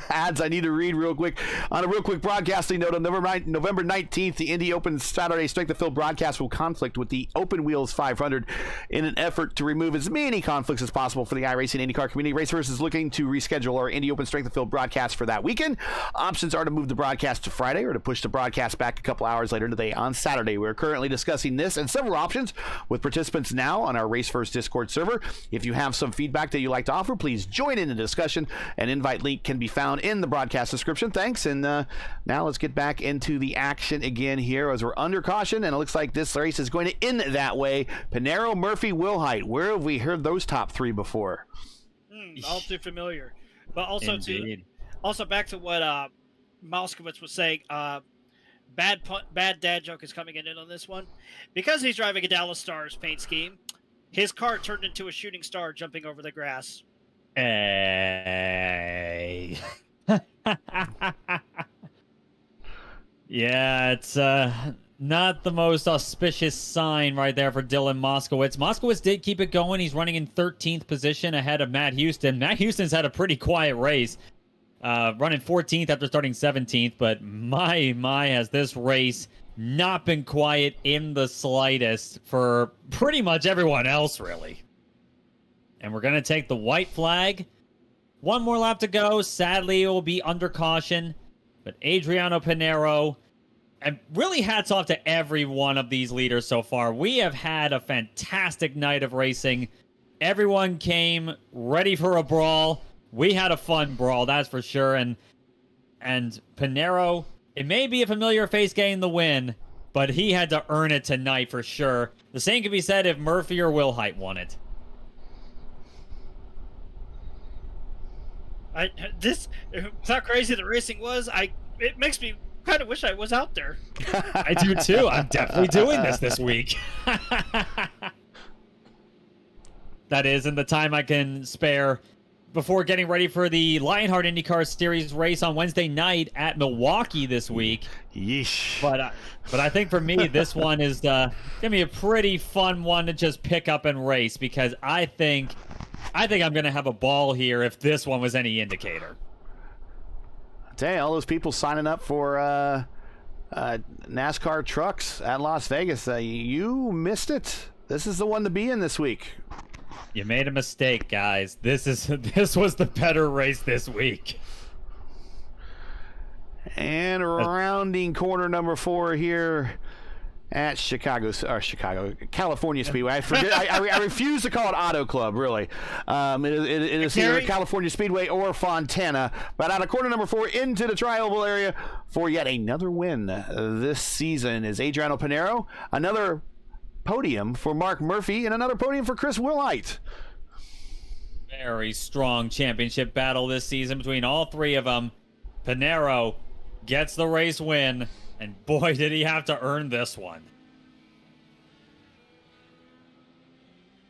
ads I need to read real quick. On a real quick broadcasting note, on November 19th, the Indy Open Saturday Strength of Field broadcast will conflict with the Open Wheels 500 in an effort to remove as many conflicts as possible for the iRacing IndyCar community. Raceverse is looking to reschedule our Indy Open Strength of Field broadcast for that weekend. Options are to move the broadcast to Friday or to push the broadcast back a couple hours later today on Saturday. We're currently discussing this and several options with participants now on our Raceverse Discord server. If you have some feedback that you'd like to offer, please join in the discussion. An invite link can be found in the broadcast description. Thanks. And now let's get back into the action again here as we're under caution, and it looks like this race is going to end that way. Pinero, Murphy, Wilhite. Where have we heard those top 3 before? All too familiar. But also also back to what Moskowitz was saying, bad dad joke is coming in on this one. Because he's driving a Dallas Stars paint scheme, his car turned into a shooting star jumping over the grass. Hey. Yeah, it's not the most auspicious sign right there for Dylan Moskowitz. Moskowitz did keep it going. He's running in 13th position ahead of Matt Houston. Matt Houston's had a pretty quiet race, running 14th after starting 17th, but my, has this race not been quiet in the slightest for pretty much everyone else, really. And we're going to take the white flag. 1 more lap to go. Sadly, it will be under caution. But Adriano Pinero And really hats off to every one of these leaders so far. We have had a fantastic night of racing. Everyone came ready for a brawl. We had a fun brawl, that's for sure. And Pinero, it may be a familiar face getting the win, but he had to earn it tonight for sure. The same could be said if Murphy or Wilhite won it. It's how crazy the racing was. It makes me kind of wish I was out there. I do too. I'm definitely doing this week. That is in the time I can spare before getting ready for the Lionheart IndyCar Series race on Wednesday night at Milwaukee this week. Yeesh. But I think for me, this one is gonna be a pretty fun one to just pick up and race, because I think I'm gonna have a ball here if this one was any indicator. I tell you, all those people signing up for NASCAR trucks at Las Vegas, you missed it. This is the one to be in this week. You made a mistake, guys. This was the better race this week. And rounding corner number 4 here at California Speedway. I forget. I refuse to call it Auto Club. Really, it is either California Speedway or Fontana. But out of corner number 4 into the tri-oval area for yet another win this season is Adriano Pinero. Another podium for Mark Murphy and another podium for Chris Wilhite. Very strong championship battle this season between all three of them. Pinero gets the race win, and boy, did he have to earn this one.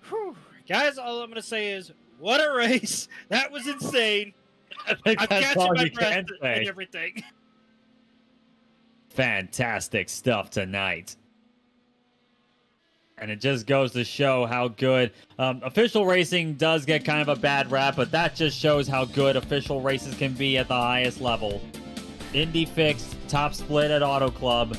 Whew. Guys, all I'm going to say is, what a race. That was insane. I think I'm that's catching all my you breath can say. and everything. Fantastic stuff tonight. And it just goes to show how good official racing does get kind of a bad rap, but that just shows how good official races can be at the highest level. Indy Fixed, top split at Auto Club.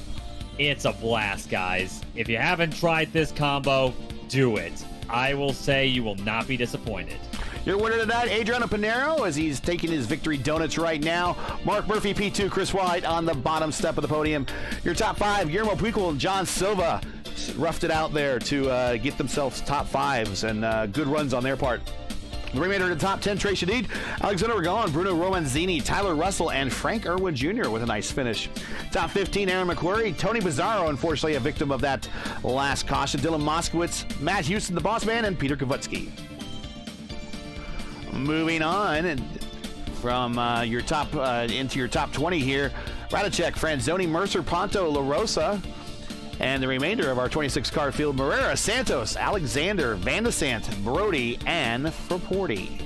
It's a blast, guys. If you haven't tried this combo, do it. I will say you will not be disappointed. Your winner tonight, Adriano Pinero, as he's taking his victory donuts right now. Mark Murphy, P2, Chris White on the bottom step of the podium. Your top 5, Guillermo Puigel and John Silva roughed it out there to get themselves top 5s, and good runs on their part. The remainder of the top 10, Trey Shadid, Alexander Ragon, Bruno Romanzini, Tyler Russell, and Frank Irwin Jr. with a nice finish. Top 15, Aaron McQuarrie, Tony Bizzarro, unfortunately a victim of that last caution, Dylan Moskowitz, Matt Houston, the boss man, and Peter Kavutski. Moving on, and from your top into your top 20 here, Radicek, Franzoni, Mercer, Ponto, La Rosa, and the remainder of our 26-car field, Marrera, Santos, Alexander, Van de Sant, Brody, and Fraporti.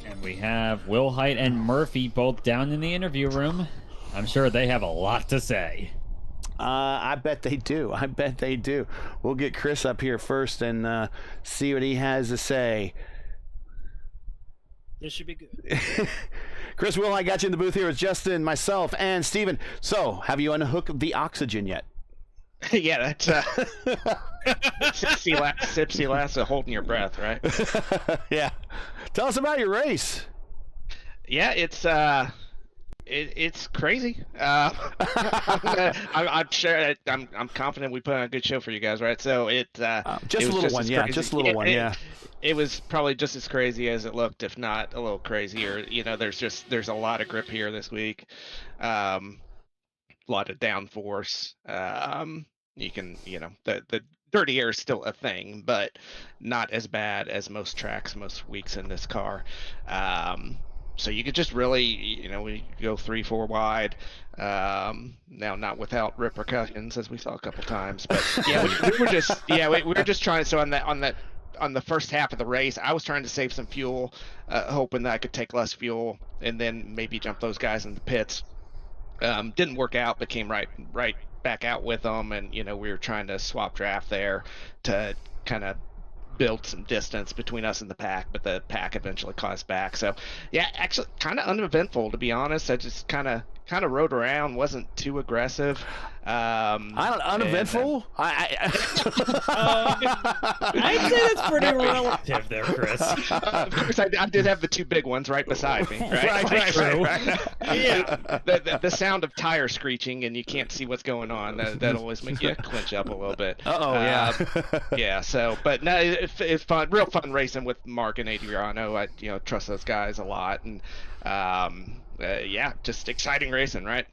And we have Wilhite and Murphy both down in the interview room. I'm sure they have a lot to say. I bet they do. I bet they do. We'll get Chris up here first and see what he has to say. This should be good. Chris Will, I got you in the booth here with Justin, myself, and Steven. So, have you unhooked the oxygen yet? Yeah, that's Sipsy Lassa holding your breath, right? Yeah. Tell us about your race. Yeah, it's crazy. I'm sure. I'm confident we put on a good show for you guys, right? So just a little one, yeah. Just a little one, yeah. It was probably just as crazy as it looked, if not a little crazier. You know, there's a lot of grip here this week. A lot of downforce. You can, the dirty air is still a thing, but not as bad as most tracks, most weeks in this car. So you could just really, we go 3-4 wide. Now not without repercussions, as we saw a couple times, but yeah, we were just trying. So on the first half of the race, I was trying to save some fuel, hoping that I could take less fuel and then maybe jump those guys in the pits. Didn't work out, but came right back out with them, and we were trying to swap draft there to kind of build some distance between us and the pack, but the pack eventually caught us back. So yeah, actually kind of uneventful, to be honest. I just kind of kind of rode around, wasn't too aggressive. Uneventful. I'd say that's pretty relative there, Chris. Of course, I did have the two big ones right beside me. Right. Yeah. The sound of tire screeching and you can't see what's going on. That always makes you clench up a little bit. Yeah. Yeah. So, but no, it's fun, real fun racing with Mark and Adriano. I trust those guys a lot, and yeah, just exciting racing, right?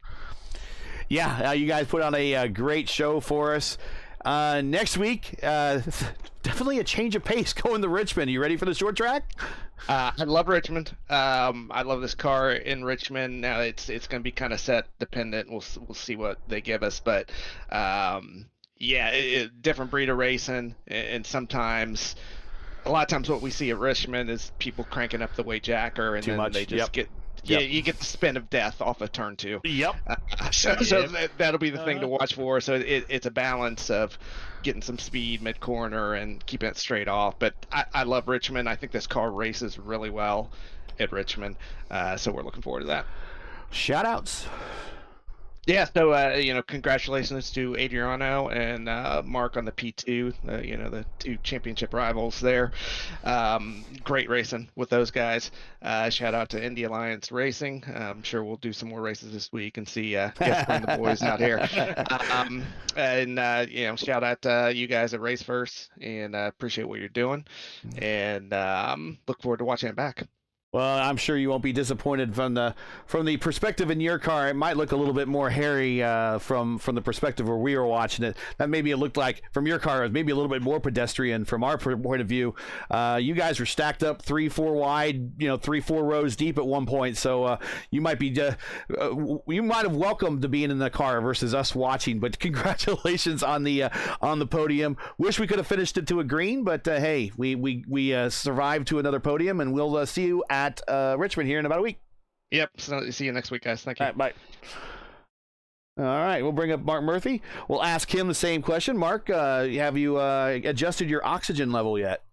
Yeah, you guys put on a great show for us. Next week, definitely a change of pace going to Richmond. Are you ready for the short track? I love Richmond. I love this car in Richmond. Now it's going to be kind of set dependent. We'll see what they give us, but yeah, different breed of racing, and sometimes, a lot of times, what we see at Richmond is people cranking up the weight jacker, and Too then much. they just get. Yeah, you get the spin of death off of turn 2. Yep. So that'll be the thing to watch for. So it's a balance of getting some speed mid-corner and keeping it straight off. But I love Richmond. I think this car races really well at Richmond. So we're looking forward to that. Shout-outs. Yeah, so congratulations to Adriano and Mark on the P2, the two championship rivals there. Great racing with those guys. Shout out to Indy Alliance Racing. I'm sure we'll do some more races this week and see bring the boys out here. And shout out to you guys at Raceverse, and appreciate what you're doing, and look forward to watching it back. Well, I'm sure you won't be disappointed from the perspective in your car. It might look a little bit more hairy from the perspective where we were watching it. That maybe it looked like from your car, it was maybe a little bit more pedestrian from our point of view. You guys were stacked up 3-4 wide, 3-4 rows deep at one point. So you might be you might have welcomed to being in the car versus us watching. But congratulations on the podium. Wish we could have finished it to a green, but hey, we survived to another podium, and we'll see you at Richmond here in about a week. Yep. So see you next week, guys. Thank you. All right, bye. All right, we'll bring up Mark Murphy. We'll ask him the same question. Mark, have you adjusted your oxygen level yet?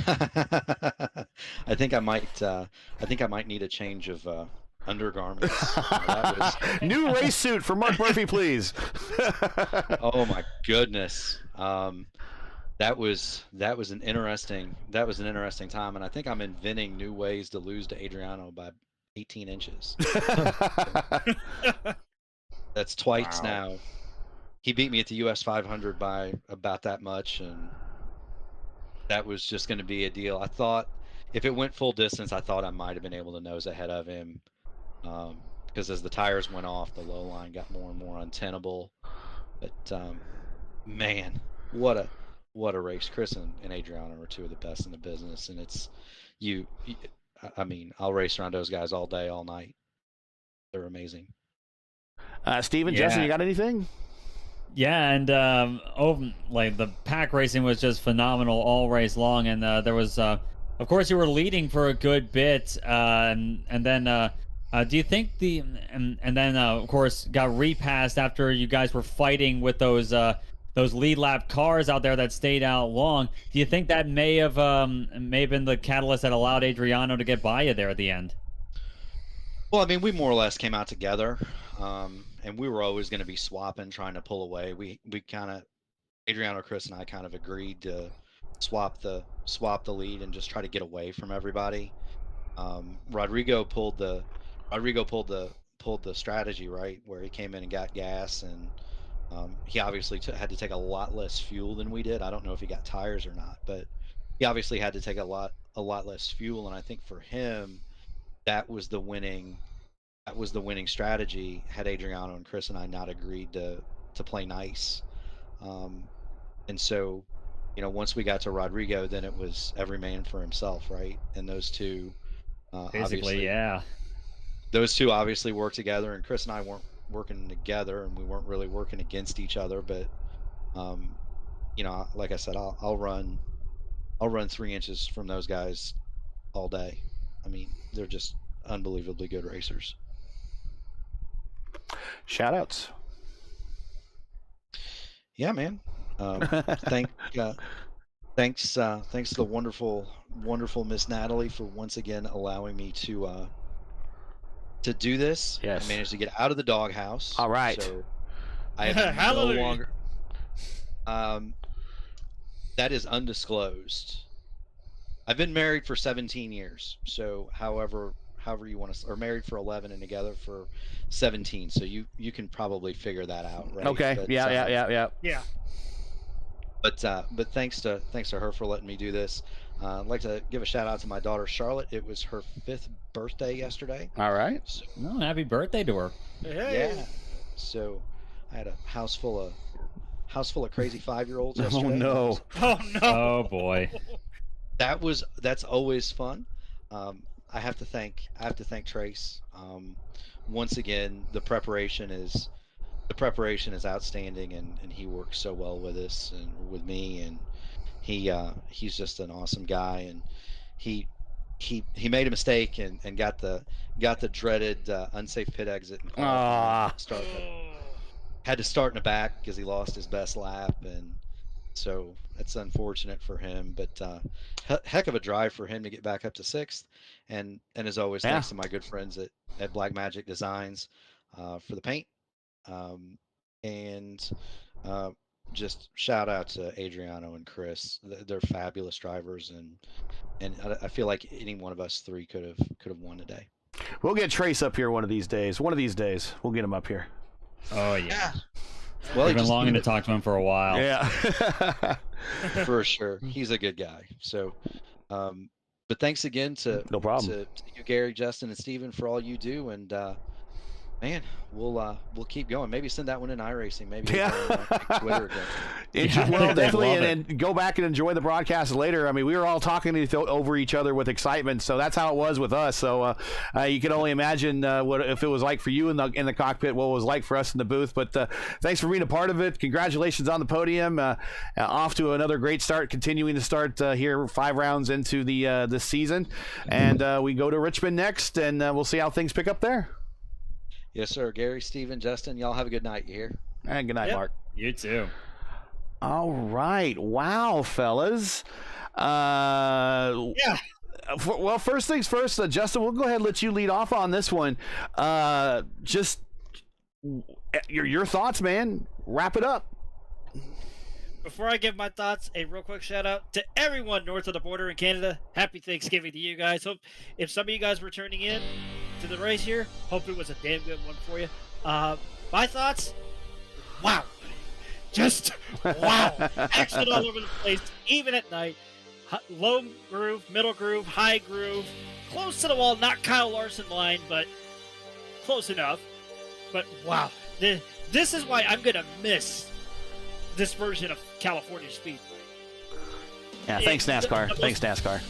I think I might need a change of undergarments. New race suit for Mark Murphy, please. Oh my goodness. That was an interesting time, and I think I'm inventing new ways to lose to Adriano by 18 inches. That's twice now. He beat me at the US 500 by about that much, and that was just going to be a deal. I thought if it went full distance, I thought I might have been able to nose ahead of him, because as the tires went off, the low line got more and more untenable. But man, what a race. Chris and Adriano are two of the best in the business, and it's I'll race around those guys all day, all night. They're amazing. Steven, Justin, you got anything? Yeah, and the pack racing was just phenomenal all race long, and there was, of course, you were leading for a good bit, and then do you think and then of course got repassed after you guys were fighting with those lead lap cars out there that stayed out long? Do you think that may have been the catalyst that allowed Adriano to get by you there at the end? Well, I mean, we more or less came out together, and we were always going to be swapping, trying to pull away. We kind of, Adriano, Chris, and I kind of agreed to swap the lead and just try to get away from everybody. Rodrigo pulled the strategy, right, where he came in and got gas, and he obviously had to take a lot less fuel than we did. I don't know if he got tires or not, but he obviously had to take a lot less fuel, and I think for him that was the winning strategy. Had Adriano and Chris and I not agreed to play nice, and so once we got to Rodrigo, then it was every man for himself, right? And those two basically, yeah, those two obviously worked together, and Chris and I weren't working together, and we weren't really working against each other, but like I said, I'll run 3 inches from those guys all day. I mean, they're just unbelievably good racers. Shout outs. Yeah, man. Thanks to the wonderful Miss Natalie for once again allowing me to to do this. Yes. I managed to get out of the doghouse. All right. So I have no Hallelujah. longer. That is undisclosed. I've been married for 17 years. So however you want to, or married for 11 and together for 17. So you can probably figure that out, right? Okay. But, Yeah. Yeah. But thanks to her for letting me do this. I'd like to give a shout out to my daughter Charlotte. It was her 5th birthday yesterday. All right. So, No, happy birthday to her. Hey. yeah. So I had a house full of crazy 5-year-olds yesterday. Oh no. Oh no. Oh boy. That's always fun. I have to thank Trace. Once again, the preparation is outstanding, and he works so well with us and with me, and he's just an awesome guy, and he made a mistake and got the dreaded unsafe pit exit and had to start in the back because he lost his best lap, and so that's unfortunate for him, but heck of a drive for him to get back up to 6th, and as always, thanks to my good friends at Black Magic Designs for the paint, and just shout out to Adriano and Chris. They're fabulous drivers, and I feel like any one of us three could have won today. We'll get Trace up here one of these days. One of these days, we'll get him up here. Oh yeah. Well, I've been longing to talk to him for a while. Yeah. For sure, he's a good guy. So, but thanks again to No problem. to you, Gary, Justin, and Steven for all you do, and man, we'll keep going. Maybe send that one in iRacing. Maybe Twitter again. Well, they'd definitely, love it. and go back and enjoy the broadcast later. I mean, we were all talking over each other with excitement, so that's how it was with us. So you can only imagine what if it was like for you in the cockpit, what it was like for us in the booth. But thanks for being a part of it. Congratulations on the podium. Off to another great start, continuing to start here 5 rounds into the season, and we go to Richmond next, and we'll see how things pick up there. Yes, sir. Gary, Steven, Justin, y'all have a good night. You hear? And good night, Yep. Mark. You too. All right. Wow, fellas. Yeah. Well, first things first, Justin, we'll go ahead and let you lead off on this one. Just your thoughts, man. Wrap it up. Before I give my thoughts, a real quick shout out to everyone north of the border in Canada. Happy Thanksgiving to you guys. Hope if some of you guys were turning in to the race here, hope it was a damn good one for you. My thoughts, wow. Just wow. Action all over the place, even at night. Low groove, middle groove, high groove, close to the wall, not Kyle Larson line, but close enough. But wow, this is why I'm going to miss this version of California Speedway. Yeah, thanks, NASCAR. Thanks, NASCAR.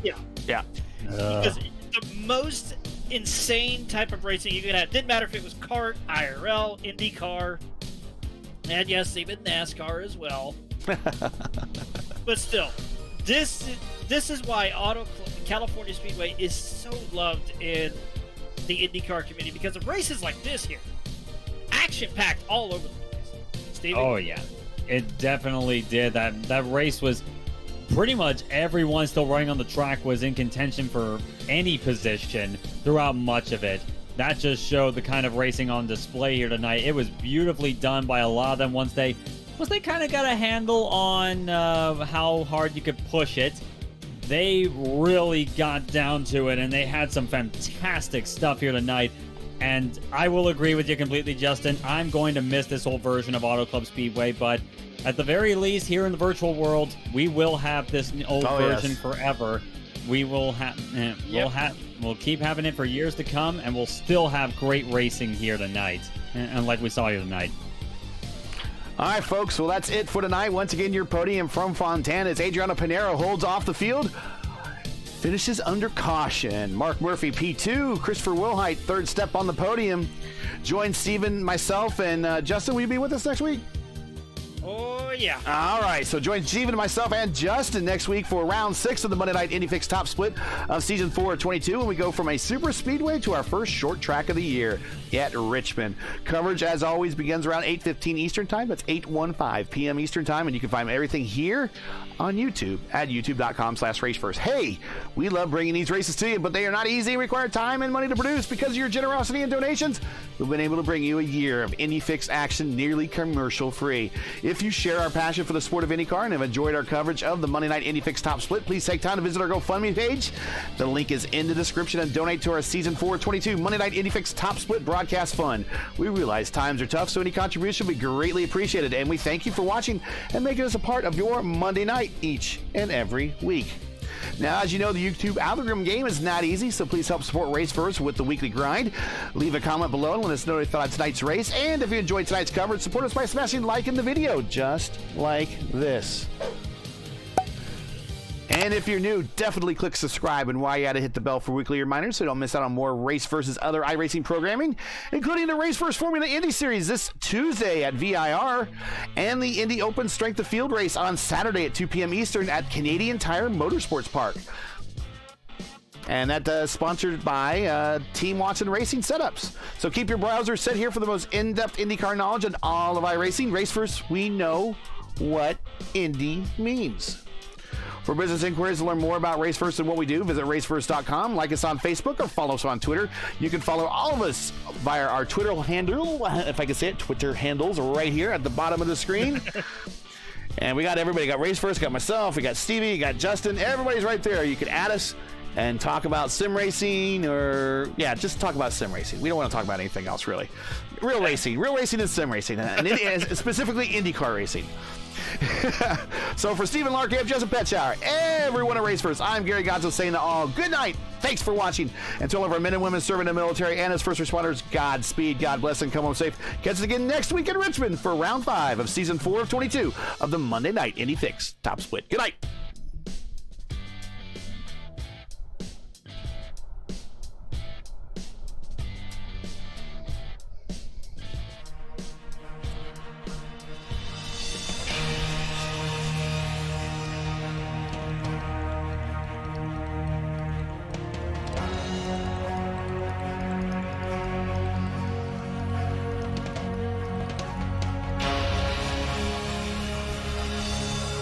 Yeah. Yeah. Because the most insane type of racing you could have. Didn't matter if it was kart, IRL, IndyCar, and yes, even NASCAR as well. But still, this is why California Speedway is so loved in the IndyCar community, because of races like this here, action-packed all over the place. Stevie? Oh yeah, it definitely did. That race was pretty much everyone still running on the track was in contention for any position throughout much of it. That just showed the kind of racing on display here tonight. It was beautifully done by a lot of them once they kind of got a handle on how hard you could push it. They really got down to it, and they had some fantastic stuff here tonight. And I will agree with you completely, Justin. I'm going to miss this whole version of Auto Club Speedway, but at the very least, here in the virtual world, we will have this old version forever. We will we'll keep having it for years to come, and we'll still have great racing here tonight, and like we saw here tonight. All right, folks. Well, that's it for tonight. Once again, your podium from Fontana is Adriano Pinero holds off the field. Finishes under caution. Mark Murphy, P2. Christopher Wilhite, third step on the podium. Join Steven, myself, and Justin. Will you be with us next week? Oh, Oh, yeah. All right, so join Steven, myself, and Justin next week for round 6 of the Monday Night IndyFix Top Split of Season 4 of 22, when we go from a super speedway to our first short track of the year at Richmond. Coverage, as always, begins around 8:15 Eastern Time. That's 8:15 p.m. Eastern Time, and you can find everything here on YouTube at youtube.com/racefirst. Hey, we love bringing these races to you, but they are not easy and require time and money to produce. Because of your generosity and donations, we've been able to bring you a year of IndyFix action nearly commercial-free. If you share our passion for the sport of IndyCar and have enjoyed our coverage of the Monday Night IndyFix Top Split, please take time to visit our GoFundMe page. The link is in the description, and donate to our Season 4 22 Monday Night IndyFix Top Split Broadcast Fund. We realize times are tough, so any contribution will be greatly appreciated, and we thank you for watching and making us a part of your Monday night each and every week. Now, as you know, the YouTube algorithm game is not easy, so please help support Race First with the weekly grind. Leave a comment below and let us know what you thought of tonight's race. And if you enjoyed tonight's coverage, support us by smashing like in the video, just like this. And if you're new, definitely click subscribe, and while you're at it, hit the bell for weekly reminders so you don't miss out on more Race Versus other iRacing programming, including the Race First Formula Indy Series this Tuesday at VIR, and the Indy Open Strength of Field race on Saturday at 2 p.m. Eastern at Canadian Tire Motorsports Park. And that's sponsored by Team Watson Racing Setups. So keep your browser set here for the most in-depth IndyCar knowledge on all of iRacing. Race First, we know what Indy means. For business inquiries to learn more about Race First and what we do, visit racefirst.com. Like us on Facebook or follow us on Twitter. You can follow all of us via our Twitter handle, if I can say it, Twitter handles right here at the bottom of the screen. And we got everybody. We got Race First, got myself, we got Stevie, we got Justin. Everybody's right there. You can add us and talk about sim racing, or just talk about sim racing. We don't want to talk about anything else, really. Real racing and sim racing, and specifically IndyCar racing. So for Stephen Lark, I'm Justin Petschauer, everyone at Race First, I'm Gary Gonzo saying to all, good night, thanks for watching, and to all of our men and women serving in the military and as first responders, Godspeed, God bless, and come home safe. Catch us again next week in Richmond for round 5 of Season 4 of 22 of the Monday Night IndyFix Top Split. Good night.